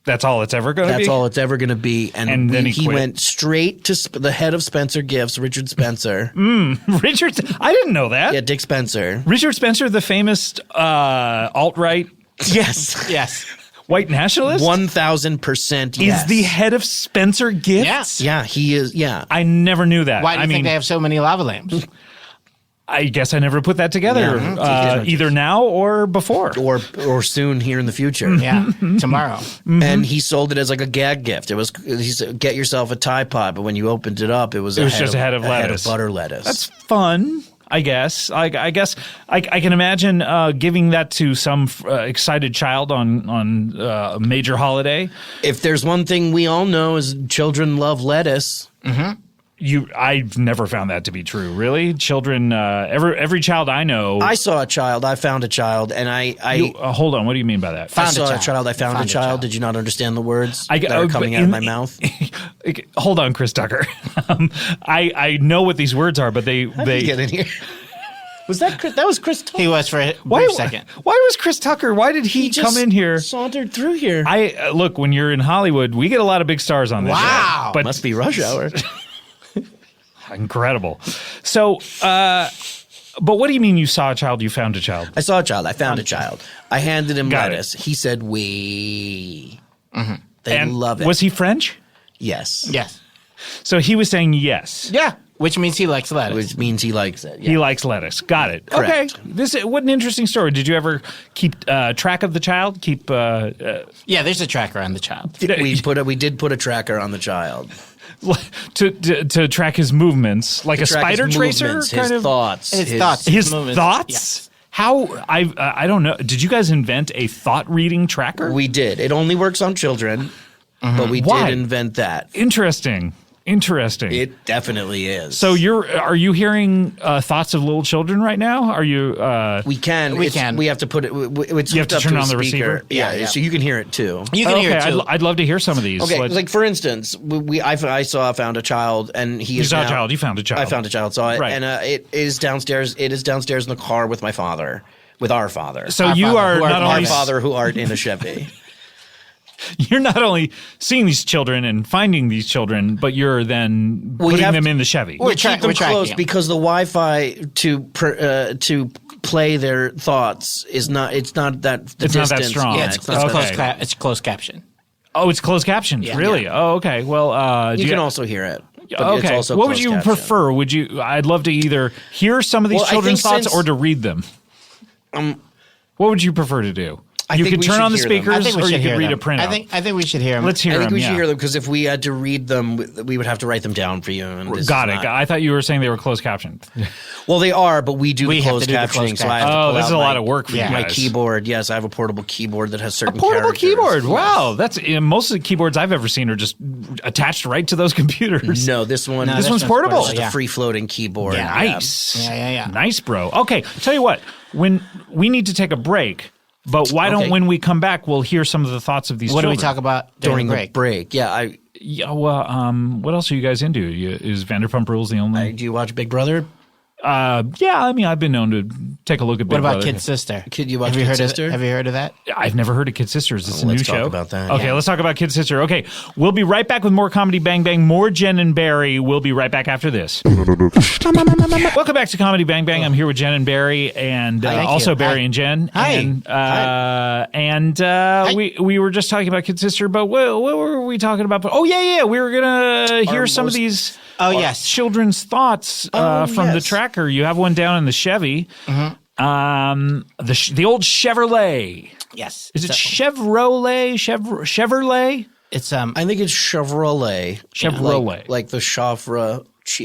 that's all it's ever going to be? that's all it's ever going to be. And then he quit. went straight to the head of Spencer Gifts, Richard Spencer. Richard, I didn't know that. Yeah, Dick Spencer. Richard Spencer, the famous alt-right Yes. Yes. white nationalist, 1,000% yes. is the head of Spencer Gifts? Yes. Yeah, he is. Yeah. I never knew that. Why do you I think mean, they have so many lava lamps? I guess I never put that together, Yeah. either now or before. Or soon here in the future. Yeah. Tomorrow. And he sold it as like a gag gift. It was, he said, get yourself a Tide Pod, but when you opened it up, it was just a head of a head lettuce. of butter lettuce. That's fun, I guess. I guess I can imagine giving that to some excited child on a major holiday. If there's one thing we all know is children love lettuce. I've never found that to be true. Really, children. Every child I know. I saw a child. I found a child, and I hold on. What do you mean by that? I saw a child. I found a child. Did you not understand the words that are coming out of my mouth? Hold on, Chris Tucker. I know what these words are, but they Get in here. Was that Chris? That was Chris Tucker. He was for a brief second. Why was Chris Tucker? Why did he come in here? Sauntered through here. I look, when you're in Hollywood, we get a lot of big stars on this Wow. show. But Must be rush hour. incredible. So, but what do you mean you saw a child, you found a child? I saw a child. I found a child. I handed him Got lettuce. He said, "We." They And love it. Was he French? Yes. Yes. So he was saying yes. Yeah. Which means he likes lettuce. Which means he likes it. He likes lettuce. Got it. Correct. Okay. What an interesting story. Did you ever keep track of the child? Keep Yeah, there's a tracker on the child. We did put a tracker on the child. to track his movements, like a Track spider his tracer, movements, kind his of thoughts. His thoughts. His movements. thoughts. Yes. How I don't know. Did you guys invent a thought reading tracker? We did. It only works on children, but we Why? did invent that. Interesting. It definitely is. So are you hearing thoughts of little children right now? Are you? we can. We can. We have to put it. It's You have hooked to up turn to a on the speaker. receiver? Yeah, Yeah. so you can hear it too. You can hear it okay, too. I'd love to hear some of these. Okay, Let's- like for instance, I found a child, and he you is saw now, a child. You found a child. I found a child, saw it, Right. and it is downstairs. It is downstairs in the car with my father, with our father. So Our you father, are who are not our only father who aren't in a Chevy. you're not only seeing these children and finding these children, but you're then putting have them to- in the Chevy. We're Keep them tracking close him. because the Wi-Fi to play their thoughts is not. It's not that. The It's not that distance- strong. Yeah, it's it's not Okay. it's closed caption. Oh, it's closed captioned. Yeah. Really? Oh, okay. Well, You can also hear it. But okay. It's also What would closed you caption. prefer? Would you? I'd love to either hear some of these Well, I children's think thoughts since- or to read them. What would you prefer to do? You think could we turn should on the hear them. speakers, I think we or you should could hear read them. a printout. I think we should hear them. Let's hear I them. think we should yeah. hear them because if we had to read them, we would have to write them down for you. And this Got is it. not- I thought you were saying they were closed captioned. Well, they are, but we do We the have closed to do the captioning, closed so I have to Oh, pull this out is a lot of work for you my guys. keyboard. Yes, I have a portable keyboard that has certain Portable characters. keyboard. Wow, that's most of the keyboards I've ever seen are just attached right to those computers. No, this one. No, This this one's one's portable. It's Yeah. a free floating keyboard. Yeah. Nice. Yeah. Nice, bro. Okay, tell you what. When we need to take a break, but why don't Okay. when we come back we'll hear some of the thoughts of these What do children? we talk about During the the break. Yeah, Yeah, well, what else are you guys into? Is Vanderpump Rules the only? do you watch Big Brother? Yeah, I mean, I've been known to take a look at Big What about Brother. Kid Sister? Kid, you watch have you Kid heard Sister? Have you heard of that? I've never heard of Kid Sisters. It's a new let's talk show. about that. Okay, let's talk about Kid Sister. Okay, we'll be right back with more Comedy Bang Bang, more Jen and Barry. We'll be right back after this. Welcome back to Comedy Bang Bang. I'm here with Jen and Barry, and Thank also you. Barry Hi. and Jen. Hi. And we were just talking about Kid Sister, but what were we talking about? Oh yeah, we were gonna hear some of most- these. Oh, yes. Children's thoughts from the yes. tracker. You have one down in the Chevy. The old Chevrolet. Yes. Is it Chevrolet? Chevrolet? It's I think it's Chevrolet. Chevrolet. Like the Chevre.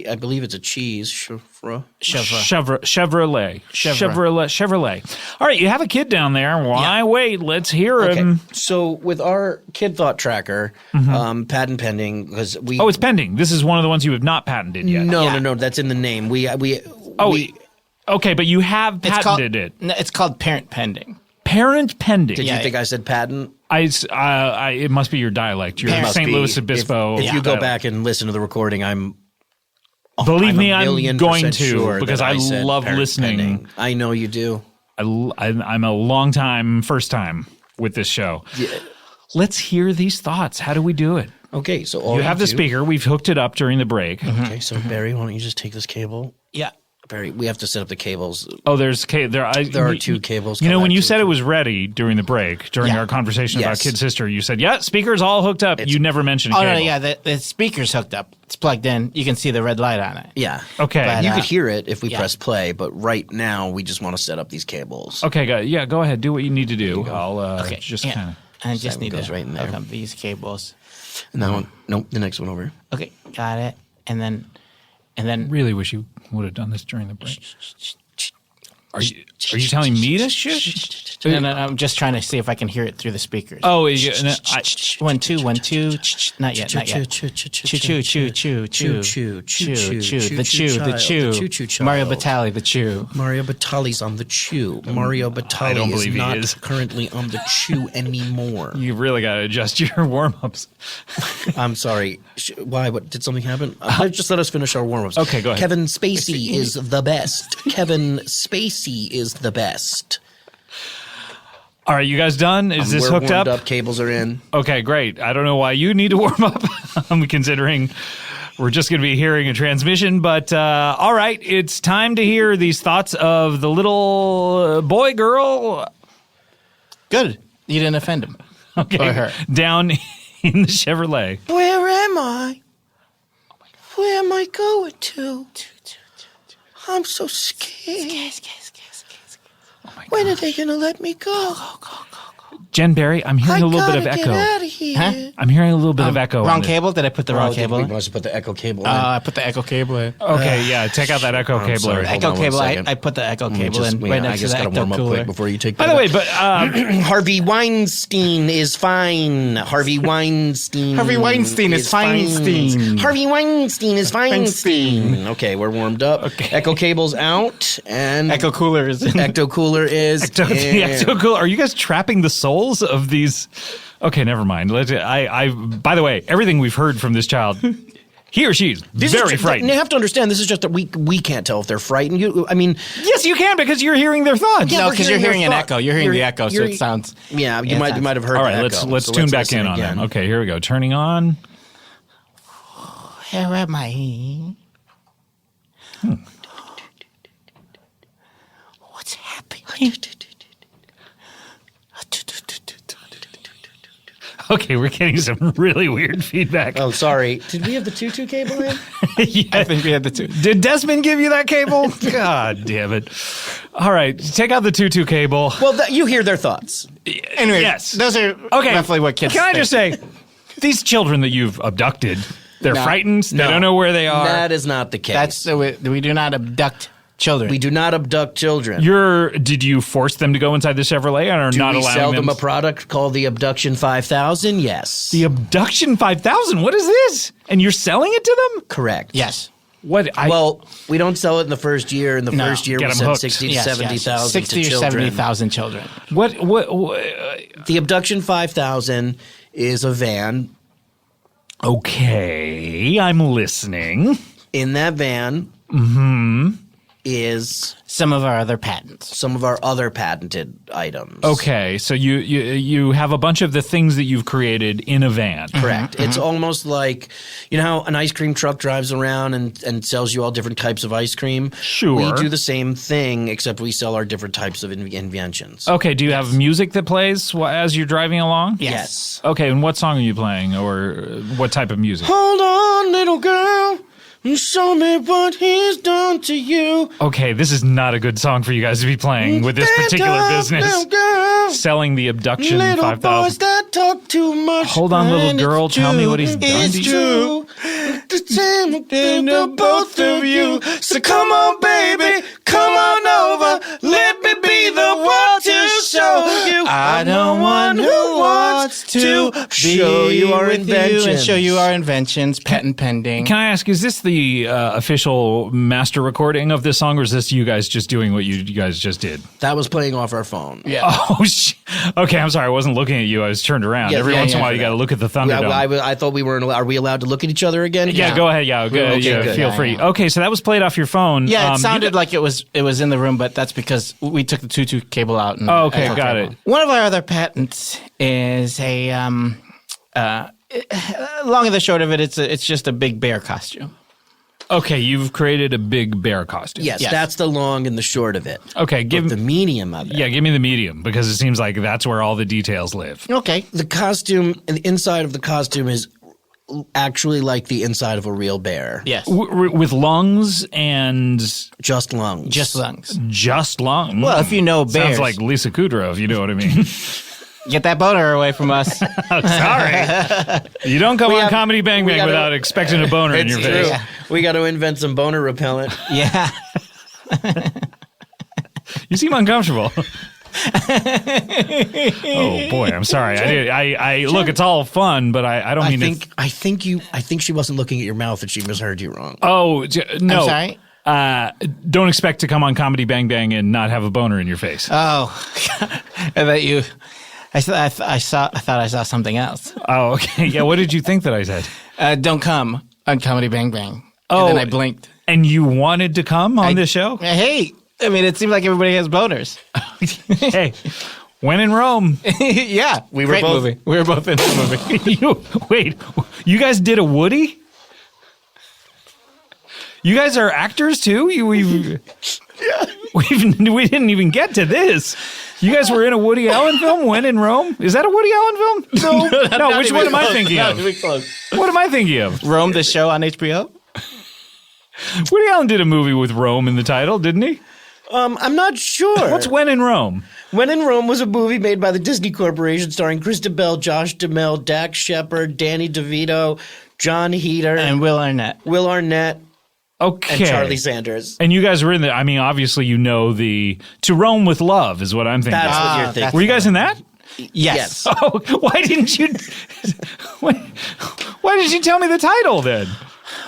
I believe it's a cheese. Chevre. Chevrolet. All right, you have a kid down there. Why wait? Let's hear Okay. him. So with our kid thought tracker, patent pending, because we. Oh, it's pending. This is one of the ones you have not patented yet. No. That's in the name. Okay, but you have It's called, patented it. No, it's called parent pending. Parent pending. Did Yeah. you think I said patent? It must be your dialect. Your Must St. be. Louis Obispo. If you go dialect. back and listen to the recording, Believe I'm me, a I'm million going percent to sure because that I said love parent listening. pending. I know you do. I'm a long time, first time with this show. Let's hear these thoughts. How do we do it? Okay, so all You have the do- speaker. We've hooked it up during the break. Okay, so Barry, why don't you just take this cable? Yeah. Barry, we have to set up the cables. Oh, there There are two cables. You know, when you connected. said it was ready during the break, during Yeah. our conversation about Yes. Kid Sister, you said, "Yeah, speakers all hooked up." You never mentioned a Oh, cable. no, yeah. The speaker's hooked up. It's plugged in. You can see the red light on it. Yeah. Okay. But, You could hear it if we yeah. press play, but right now we just want to set up these cables. Okay, go ahead. Do what you need to do. I'll just yeah. kind of. And I just one need goes to right in there. hook up these cables. And that one, nope, the next one over. Okay, got it. And then Really wish you would have done this during the break. Are you telling me to shush? No, I'm just trying to see if I can hear it through the speakers. Oh, 1 2 1 2. Not yet. Not yet. Choo choo choo choo choo Choo, choo, choo choo, choo. The choo, chew. The child, chew. the choo-choo child. Mario Batali. The chew. Mario Batali's on the chew. Mario Batali don't is believe he not is. currently on the chew anymore. You really got to adjust your warm-ups. I'm sorry. Why? What? Did something happen? Just let us finish our warm-ups. Okay, go ahead. Kevin Spacey is the best. Kevin Spacey is the best. All right, you guys done? Is this We're hooked warmed up? Cables are in. Okay, great. I don't know why you need to warm up. I'm considering we're just going to be hearing a transmission, but all right, it's time to hear these thoughts of the little boy, girl. Good. You didn't offend him. Okay, Or her. down in the Chevrolet. Where am I? Where am I going to? I'm so scared. When are they going to let me go? Jen Barry, I'm hearing a little bit of Get echo. out of here. Huh? I'm hearing a little bit of echo. on Wrong this. cable? Did I put the wrong cable in? must have put the echo cable in. I put the echo cable in. Okay, yeah, take out that echo cable. sorry. Hold Echo on one cable. second. I put the echo cable in right I next to just the gotta echo warm up cooler. quick before you take By that the way, up. but Harvey Weinstein is fine. Harvey Weinstein. Harvey Weinstein is Feinstein. Harvey Weinstein is Feinstein. Okay, we're warmed up. Okay. Echo cable's out, and Echo cooler is in. Ecto cooler is the in. Ecto Cool. Are you guys trapping the souls of these? Okay, never mind. By the way, everything we've heard from this child, he or she's This is very just- frightened. You have to understand. This is just that we can't tell if they're frightened. Yes, you can because you're hearing their thoughts. Yeah, No, we're because you're hearing hearing their an thought. echo. You're hearing the echo, so you're- it sounds. Yeah, you it might sounds- have heard. All the right, echo. let's So tune back listen in on again. them. Okay, here we go. Turning on. Where am I? What's Okay, we're getting some really weird feedback. Oh, sorry. Did we have the tutu cable in? Yeah. I think we had the two. Did Desmond give you that cable? God damn it. All right, take out the tutu cable. Well, you hear their thoughts. Anyway, Yes. those are roughly what kids Can I think. just say, these children that you've abducted, they're No. frightened. They No. don't know where they are. That is not the case. We do not abduct children. We do not abduct children. Did you force them to go inside the Chevrolet and are Do not we allowing sell them? them a product called the Abduction 5000? Yes. The Abduction 5000? What is this? And you're selling it to them? Correct. Yes. What? Well, we don't sell it in the first year. In the No. first year, Get we 'em send hooked. 60 to Yes, 70,000 60 to or children. 70,000 children. What? The Abduction 5000 is a van. Okay, I'm listening. In that van is Some of our other patents. some of our other patented items. Okay, so you have a bunch of the things that you've created in a van. Correct. It's almost like, you know how an ice cream truck drives around and sells you all different types of ice cream? Sure. We do the same thing, except we sell our different types of inventions. Okay, do you have music that plays as you're driving along? Yes. Okay, and what song are you playing, or what type of music? Hold on, little girl, and show me what he's done to you. Okay, this is not a good song for you guys to be playing with this particular Stand up, business. little girl. Selling the Abduction Little 5000. boys that talk too much. Hold on, little and girl, it's tell me true, what he's done it's to you. true. The same thing to both of you. So come on, baby, come on over. Let me be the one to show you. I'm the one who wants to show you our with inventions. and show you our inventions, patent pending. Can I ask, is this the official master recording of this song, or is this you guys just doing what you guys just did? That was playing off our phone. Yeah. Oh, okay, I'm sorry. I wasn't looking at you. I was turned around. Yeah, Every yeah, once in a yeah, while, for you got to that. look at the Thunderdome. I thought we weren't. Are we allowed to look at each other again? Yeah, go ahead. Yeah, go, Okay, yeah, good. feel Yeah, free. yeah. Okay, so that was played off your phone. Yeah, it You sounded got- like it was in the room, but that's because we took the tutu cable out. And Oh, okay, got it. One of our other patents is a long and the short of it, it's just a big bear costume. Okay, you've created a big bear costume. Yes, Yes. that's the long and the short of it. Okay, The medium of it. give me the medium, because it seems like that's where all the details live. Okay. The costume, the inside of the costume is actually like the inside of a real bear. Yes. With lungs and Just lungs. Just lungs. just lungs. Well, if you know bears, Sounds like Lisa Kudrow, if you know what I mean. get that boner away from us. Sorry. You don't come on Comedy Bang Bang without expecting a boner in your face. True. We got to invent some boner repellent. Yeah. You seem uncomfortable. Oh boy, I'm sorry. I look, it's all fun, but I don't mean to. I think she wasn't looking at your mouth and she misheard you wrong. Oh no! I'm sorry? Don't expect to come on Comedy Bang Bang and not have a boner in your face. Oh, I bet you. I thought I saw something else. Oh, okay. Yeah. What did you think that I said? Don't come on Comedy Bang Bang. Oh. And then I blinked. And you wanted to come on this show? Hey, I mean, it seemed like everybody has boners. Hey, when in Rome. Yeah, We were great both- movie. We were both in the movie. Wait, you guys did a Woody? You guys are actors too? We didn't even get to this. You guys were in a Woody Allen film, When in Rome? Is that a Woody Allen film? No, which one am I thinking of? What am I thinking of? Rome, the show on HBO. Woody Allen did a movie with Rome in the title, didn't he? I'm not sure. What's When in Rome? When in Rome was a movie made by the Disney Corporation starring Kristen Bell, Josh Duhamel, Dax Shepard, Danny DeVito, John Heder, And Will Arnett. Will Arnett, Okay. and Charlie Sanders. And you guys were in the, I mean, obviously you know the To Rome with Love is what I'm thinking. That's of. what you're thinking. Were you guys in that? Yes. Oh, why didn't you? Why did you tell me the title then?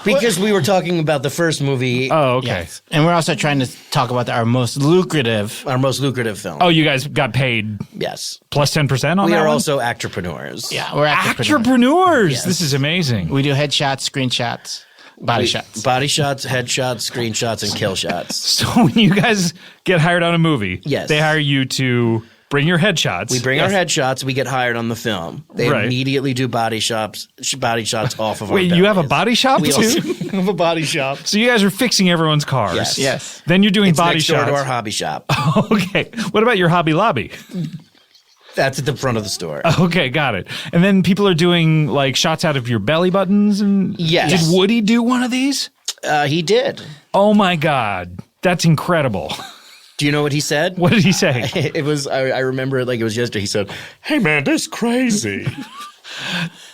Because we were talking about the first movie, Oh, okay. Yes. And we're also trying to talk about our most lucrative. our most lucrative film. Oh, you guys got paid Yes. plus 10% on We that are one? also entrepreneurs. Yeah, we're Entrepreneurs. Yes. This is amazing. We do headshots, screenshots, body shots. Body shots, headshots, screenshots, and kill shots. So when you guys get hired on a movie, Yes. they hire you to bring your headshots. We bring our headshots. We get hired on the film. They Right. immediately do body shots off of our Wait, you have a bellies. body shop We too? also have a body shop. So you guys are fixing everyone's cars. Yes. Yes. Then you're doing It's body next door shots. to our hobby shop. Okay. What about your Hobby Lobby? That's at the front of the store. Okay, got it. And then people are doing like shots out of your belly buttons and Yes. Did Woody do one of these? He did. Oh my God. That's incredible. Do you know what he said? What did he say? It was. I remember it like it was yesterday. He said, "Hey man, that's crazy."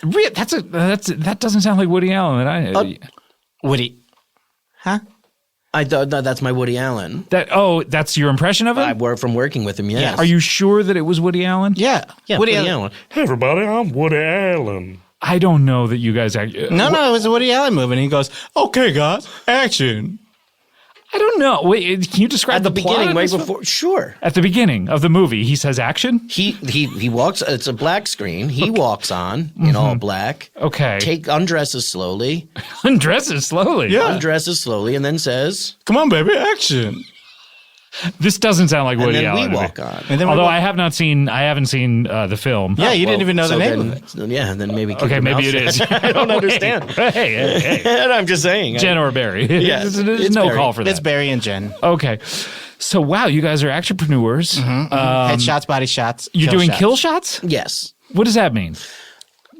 That doesn't sound like Woody Allen. Woody. Huh? I thought that's my Woody Allen. That's your impression of him? I work from working with him. Yes. Are you sure that it was Woody Allen? Yeah. Yeah, Woody Allen. Hey everybody, I'm Woody Allen. I don't know that you guys No, it was a Woody Allen movie. And he goes, okay, guys, action. I don't know. Wait, can you describe At the plot beginning, of right this film? before. Sure. At the beginning of the movie, he says action. He walks. It's a black screen. He walks on in all black. Okay. Undresses slowly. Undresses slowly. Yeah. Undresses slowly, and then says, Come on, baby, action. This doesn't sound like and Woody then Allen. we to me. walk on. And then Although I haven't seen the film. Yeah, you didn't even know the So name then, of it. Yeah, then maybe. keep Okay, your maybe mouth it is. shut. I don't understand. Hey. And I'm just saying. Jen or Barry. Yes, There's it's no Barry. call for that. It's Barry and Jen. Okay. So, wow, you guys are entrepreneurs. Headshots, body shots. You're doing shots. kill shots? Yes. What does that mean?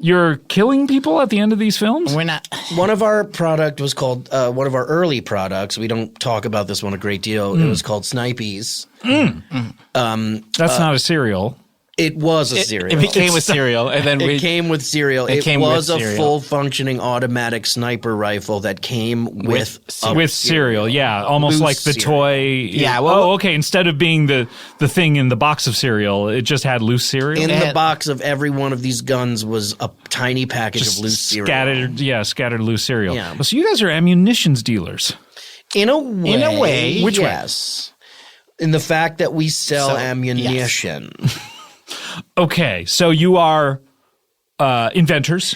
You're killing people at the end of these films? We're not. One of our product was called one of our early products. We don't talk about this one a great deal. It was called Snipies. That's not a cereal. It was a cereal. It became a cereal, and then It came with cereal. It came was with a cereal. full functioning automatic sniper rifle that came with With cereal, yeah. Almost Loose like the cereal. toy. Yeah, well- okay. Instead of being the thing in the box of cereal, it just had loose cereal. In the And- box of every one of these guns was a tiny package of loose cereal. Scattered loose cereal. Yeah. Well, so you guys are ammunitions dealers. In a way. Which way? yes. In the fact that we sell ammunition. Okay, so you are inventors,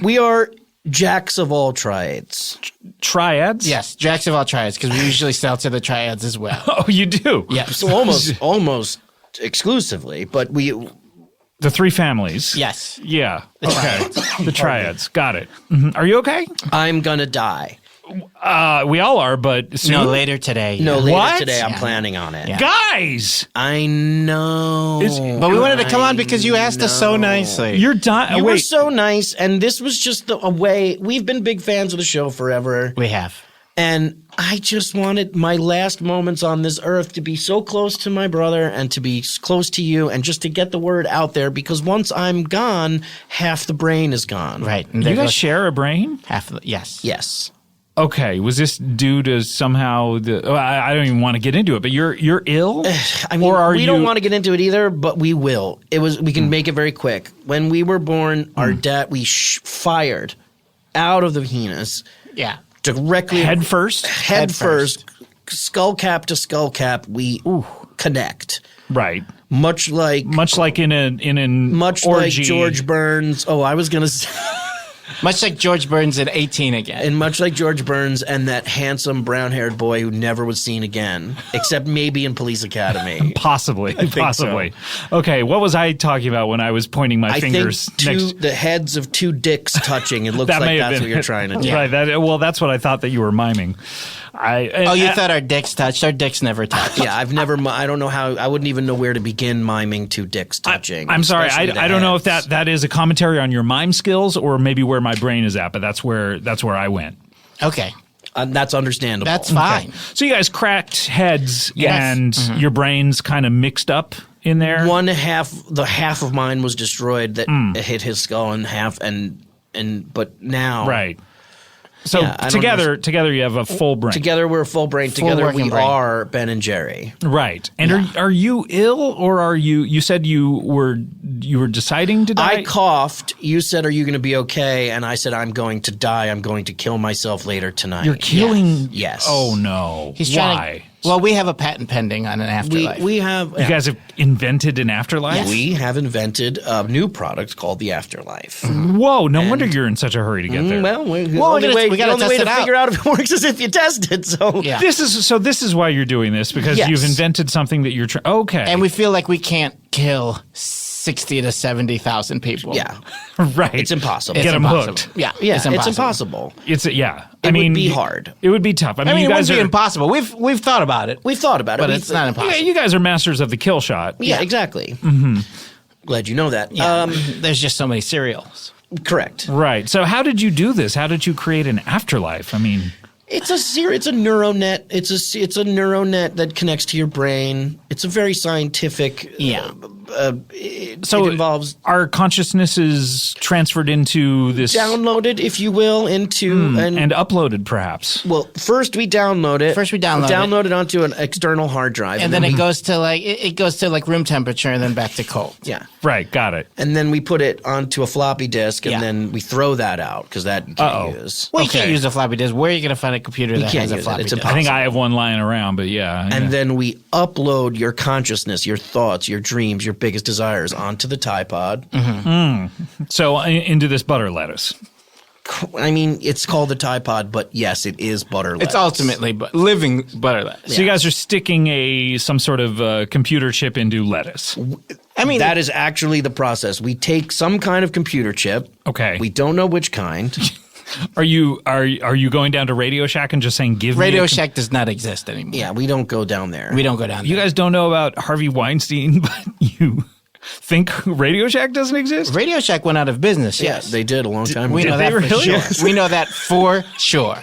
We are jacks of all trades. triads. Yes, jacks of all triads, because we usually sell to the triads as well. Oh, you do. Yeah. So almost exclusively, but we The three families. Yes. Yeah. Okay. The triads. Got it. Mhm. Are you okay? I'm gonna die. We all are, but soon. No, later today. No, yeah. later What? today I'm Yeah. planning on it. Yeah. Guys, I know. But we wanted to come on because you asked us so nicely. you're dying. You were Wait, so nice, and this was just a way. We've been big fans of the show forever, We have. and I just wanted my last moments on this earth to be so close to my brother and to be close to you, and just to get the word out there. Because once I'm gone, half the brain is gone. Right. And you there guys goes share a brain? half of the, yes. Yes. Okay. Was this due to somehow I don't even want to get into it, but you're ill? I mean, Or are we don't you- want to get into it either, but we will. We can make it very quick. When we were born, our dad fired out of the penis Yeah. directly Head first? head first, skull cap to skull cap. We connect, Right. much like In an like orgy. George Burns. Oh, I was gonna say, Much like George Burns at 18 again. and much like George Burns and that handsome brown-haired boy who never was seen again, except maybe in Police Academy. Possibly. Okay. What was I talking about when I was pointing my I fingers think the heads of two dicks touching. It looks That like may have that's been what you're trying to do. Right. That's what I thought that you were miming. You thought our dicks touched? Our dicks never touched. Yeah, I don't know how. I wouldn't even know where to begin miming two dicks touching. I'm sorry. especially the I don't know if heads. that is a commentary on your mime skills or maybe where my brain is at, but that's where I went. Okay. That's understandable. That's fine. So you guys cracked heads Yes. and your brains kind of mixed up in there. The half of mine was destroyed that hit his skull in half, but now Right. So Yeah, I don't together you have a full brain. together we're full brain. Together working we brain. are Ben and Jerry. Right. And are you ill or are you said you were deciding to die? I coughed. You said, "Are you going to be okay?" And I said, "I'm going to die. I'm going to kill myself later tonight." You're killing Yes. Oh no. He's trying Why? Well, we have a patent pending on an afterlife. We have. You guys have invented an afterlife? We have invented a new product called the afterlife. Whoa, no wonder you're in such a hurry to get there. Well, the we only gotta- way, we gotta the only way test to it out. figure out if it works is if you test it. So Yeah. This is why you're doing this, because Yes. you've invented something that you're okay. and we feel like we can't kill 60 to 70,000 people. yeah, right. it's impossible. Get 'em impossible. hooked. Yeah, It's impossible. It's yeah. It would be hard. It would be tough. I mean, I mean, you it guys wouldn't be are impossible. We've thought about it, We've thought about it, but it's not yeah, impossible. you guys are masters of the kill shot. Yeah, exactly. Glad you know that. There's just so many cereals. Correct. Right. So how did you do this? How did you create an afterlife? I mean, It's a neuronet. It's a neuronet that connects to your brain. It's a very scientific. Yeah. It so involves our consciousnesses transferred into this downloaded, if you will, into and uploaded, perhaps. well, first we download it. First we download it. download it onto an external hard drive, And then it goes to like room temperature and then back to cold. yeah. Right. Got it. And then we put it onto a floppy disk, and Yeah. then we throw that out because that you can't Uh-oh. use. Well, you Okay. can't use a floppy disk. Where are you going to find a computer that can't has a use it. floppy It's disk? I think I have one lying around, but yeah. And then we upload your consciousness, your thoughts, your dreams, your biggest desires onto the Tide Pod. So into this butter lettuce. I mean, it's called the Tide Pod, but yes, it is butter lettuce. It's ultimately living butter lettuce. So you guys are sticking some sort of computer chip into lettuce. I mean, That is actually the process. We take some kind of computer chip. Okay. We don't know which kind. Are you going down to Radio Shack and just saying give me Radio a Shack does not exist anymore. Yeah, we don't go down there. We don't go down You there. guys don't know about Harvey Weinstein, but you think Radio Shack doesn't exist? Radio Shack went out of business, Yeah, yes. they did a long time ago. We know they that for really? sure. We know that for sure.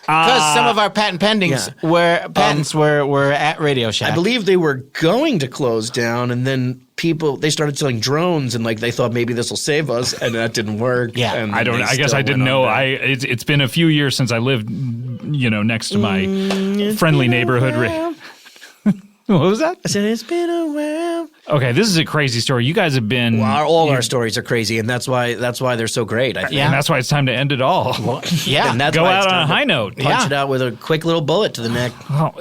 Because some of our patent pendings patents were at Radio Shack. I believe they were going to close down, and then they started selling drones, and like they thought maybe this will save us, and that didn't work. Yeah. and I don't. they I guess still I didn't went on know. that. It's been a few years since I lived, next to my friendly neighborhood. What was that? I said it's been a while. Okay, this is a crazy story. You guys have been. All our stories are crazy, and that's why they're so great. I think. Yeah. And that's why it's time to end it all. yeah. And that's Go why it's out on time a to high note. Punch it out with a quick little bullet to the neck. Oh,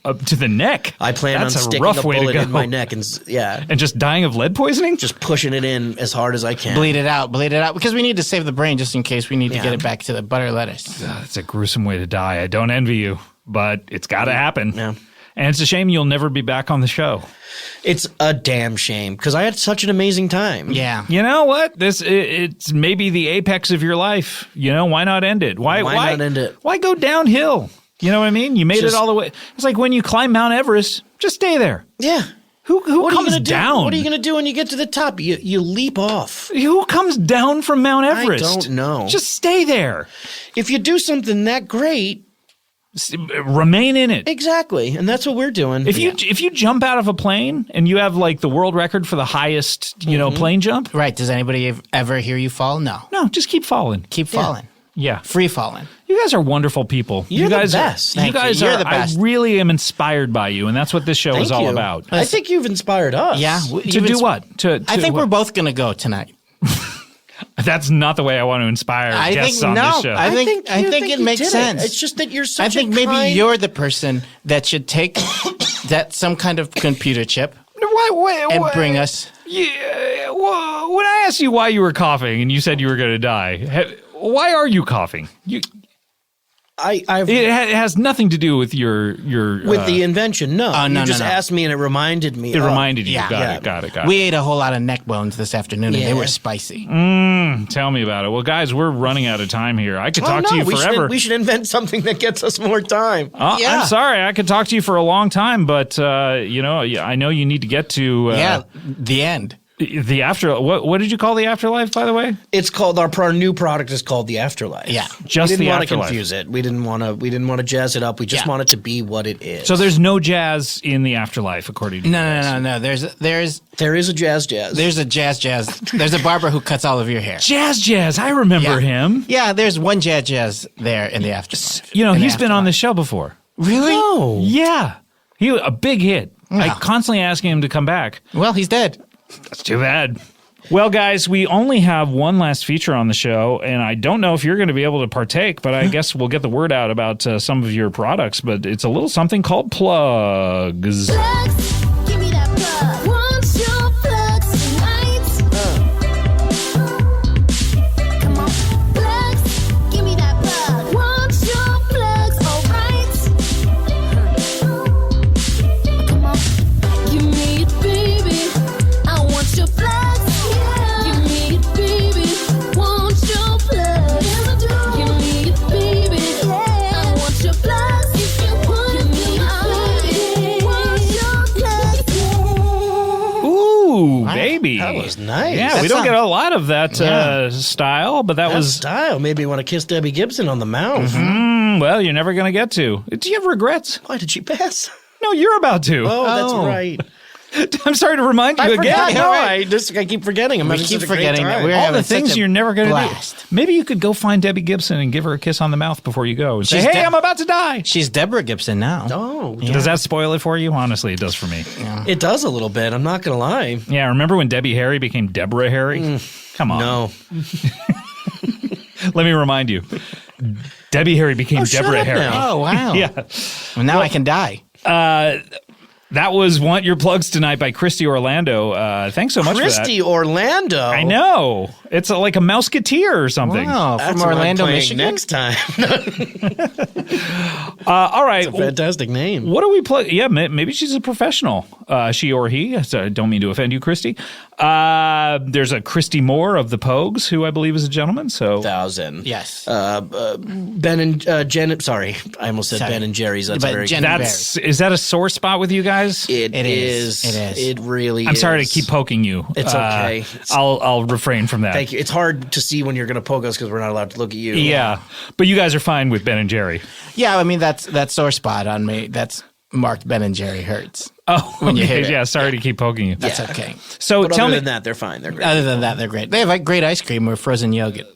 up to the neck. I plan That's on a sticking rough a way to bullet go. in my neck and And just dying of lead poisoning? just pushing it in as hard as I can. bleed it out, because we need to save the brain just in case we need to Yeah. get it back to the butter lettuce. That's a gruesome way to die. I don't envy you, but it's got to happen. Yeah. And it's a shame you'll never be back on the show. It's a damn shame because I had such an amazing time. Yeah. You know what? It's maybe the apex of your life. Why not end it? Why not end it? Why go downhill? You know what I mean? You made it all the way. It's like when you climb Mount Everest, just stay there. Yeah. Who What are you comes gonna do? down? What are you going to do when you get to the top? You leap off. Who comes down from Mount Everest? don't know. Just stay there. If you do something that great, Remain in it. exactly, and that's what we're doing. If you jump out of a plane and you have like the world record for the highest, plane jump, Right. Does anybody ever hear you fall? No. no, just keep falling. Keep falling. Yeah. Free falling. You guys are wonderful people. You're you guys the best. Are, you Thank you. guys You're are. the best. I really am inspired by you, and that's what this show Thank is all you. about. I think you've inspired us. Yeah. To do what? To I think what? we're both going to go tonight. That's not the way I want to inspire I guests think on no. this show. I think you it makes did sense. It's just that you're I such think a maybe kind- you're the person that should take that some kind of computer chip and bring us. Yeah. Well, when I asked you why you were coughing and you said you were going to die, why are you coughing? I've It has nothing to do with your with the invention. No, no, you just no. asked me, and it reminded me. It reminded you. yeah. Got it. We ate a whole lot of neck bones this afternoon, and they Yeah. were spicy. Tell me about it. Well, guys, we're running out of time here. I could Oh, talk to no, you forever. We should invent something that gets us more time. Yeah. I'm sorry. I could talk to you for a long time, but I know you need to get to The end. the after. What did you call the afterlife, by the way? It's called our new product is called the Afterlife. Yeah. Just we didn't the want to afterlife. confuse it. We didn't want to jazz it up. We just Yeah. want it to be what it is. So there's no jazz in the afterlife, according to you guys. No. There's there is a jazz. a jazz. There's a barber who cuts all of your hair. Jazz. I remember him. Yeah, there's one jazz there in the afterlife. He's been on the show before. Really? No. Yeah, a big hit. I Yeah. constantly asking him to come back. Well, he's dead. That's too bad. Well, guys, we only have one last feature on the show, and I don't know if you're going to be able to partake, but I guess we'll get the word out about some of your products. But it's a little something called plugs. Plugs, give me that plug. Want your plugs tonight? Come on, plugs, give me that plug. Want your plugs, alright? Come on, give me it, baby. I want your plugs. Give me it, baby. Want your plugs. Give me it, baby. I want your plugs. If you want me, want your plugs. Ooh, baby. That was nice. Yeah, we don't get a lot of that style, but that That was... style made me want to kiss Debbie Gibson on the mouth. well, you're never going to get to. Do you have regrets? Why did she pass? No, you're about to. Oh, that's right. I'm sorry to remind you I again. forgot. No, Right. I keep forgetting. I'm We having keep such a great forgetting time. that we're All having the things such a you're never going to blast. do. Maybe you could go find Debbie Gibson and give her a kiss on the mouth before you go. And say, She's hey, de- I'm about to die. She's Deborah Gibson now. Oh, Does that spoil it for you? Honestly, it does for me. it does a little bit. I'm not going to lie. Yeah, remember when Debbie Harry became Deborah Harry? Come on. No. Let me remind you. Debbie Harry became shut Deborah up Harry. now. Oh, wow. Yeah. Well, now I can die. That was Want Your Plugs Tonight by Christy Orlando. Thanks so much Christy for that. Orlando. I know. It's like a Mouseketeer or something. Wow, That's from what I'm Orlando, playing Michigan. next time. All right. Fantastic name. What do we play? Yeah, maybe she's a professional. She or he. So I don't mean to offend you, Christy. There's a Christy Moore of the Pogues, who I believe is a gentleman. So 1,000. Yes. Ben and Jen. Sorry, I almost said Sorry. Ben and Jerry's. That's But very. Jen- is that a sore spot with you guys? It It is. is. It is. It really. I'm sorry to is. keep poking you. It's okay. I'll refrain from that. Thank you. It's hard to see when you're going to poke us because we're not allowed to look at you. Yeah, but you guys are fine with Ben and Jerry. Yeah, I mean, that sore spot on me, that's marked Ben and Jerry hurts. Oh, When you okay. hit it. Yeah, sorry to keep poking you. That's okay. So But tell other me, than that, they're fine. They're great. Other than that, they're great. They have like great ice cream or frozen yogurt.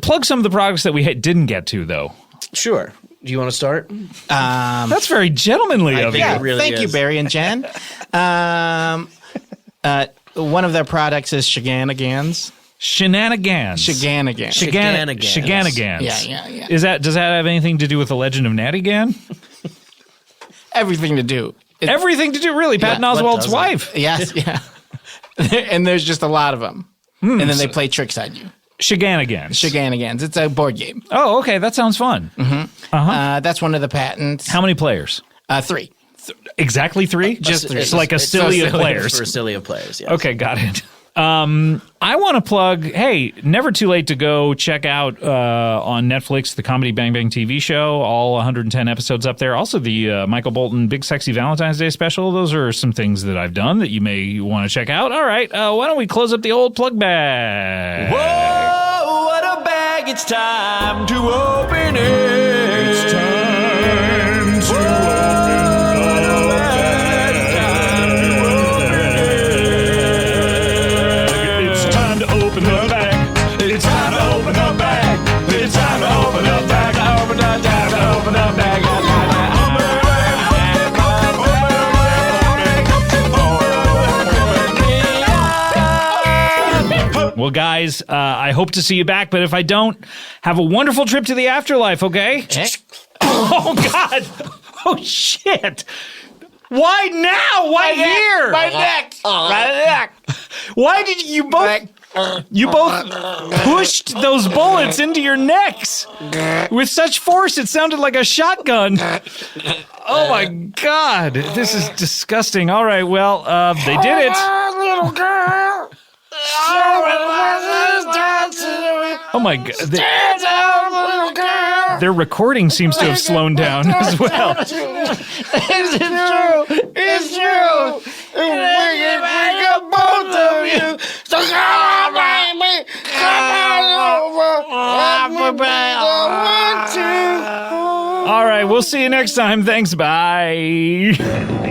plug some of the products that we didn't get to, though. Sure. Do you want to start? That's very gentlemanly of think you. it really Thank you, is. Barry and Jen. One of their products is Shenanigans. Shenanigans. Shenanigans. Shenanigans. Yeah. Does that have anything to do with the Legend of Natty Gann? Everything to do. Everything to do, really. Patton what Oswalt's doesn't? wife. Yes, yeah. And there's just a lot of them. And then they play tricks on you. Shenanigans. Shenanigans. It's a board game. Oh, okay. That sounds fun. That's one of the patents. How many players? 3. Exactly 3? Just three. It's like a silly of players. For silly of players, yes. Okay, got it. I want to plug, hey, never too late to go check out on Netflix the Comedy Bang Bang TV show, all 110 episodes up there. Also the Michael Bolton Big Sexy Valentine's Day special. Those are some things that I've done that you may want to check out. All right, why don't we close up the old plug bag? Whoa, what a bag. It's time to open it. It's time to It's time to open the bag. It's time to open the bag. It's time to open the bag. Open the bag. Open the bag. Well, guys, I hope to see you back, but if I don't, have a wonderful trip to the afterlife, okay? Oh, God. Oh, shit. Why now? Why here? My neck. My neck. Why did you both... You both pushed those bullets into your necks with such force it sounded like a shotgun. Oh my God, this is disgusting. All right, well, they did it. Little girl. Oh my God, their recording seems to have slowed down as well. It's true. It's true. We got both of you. So come on, baby. Come on over. All right, we'll see you next time. Thanks, bye.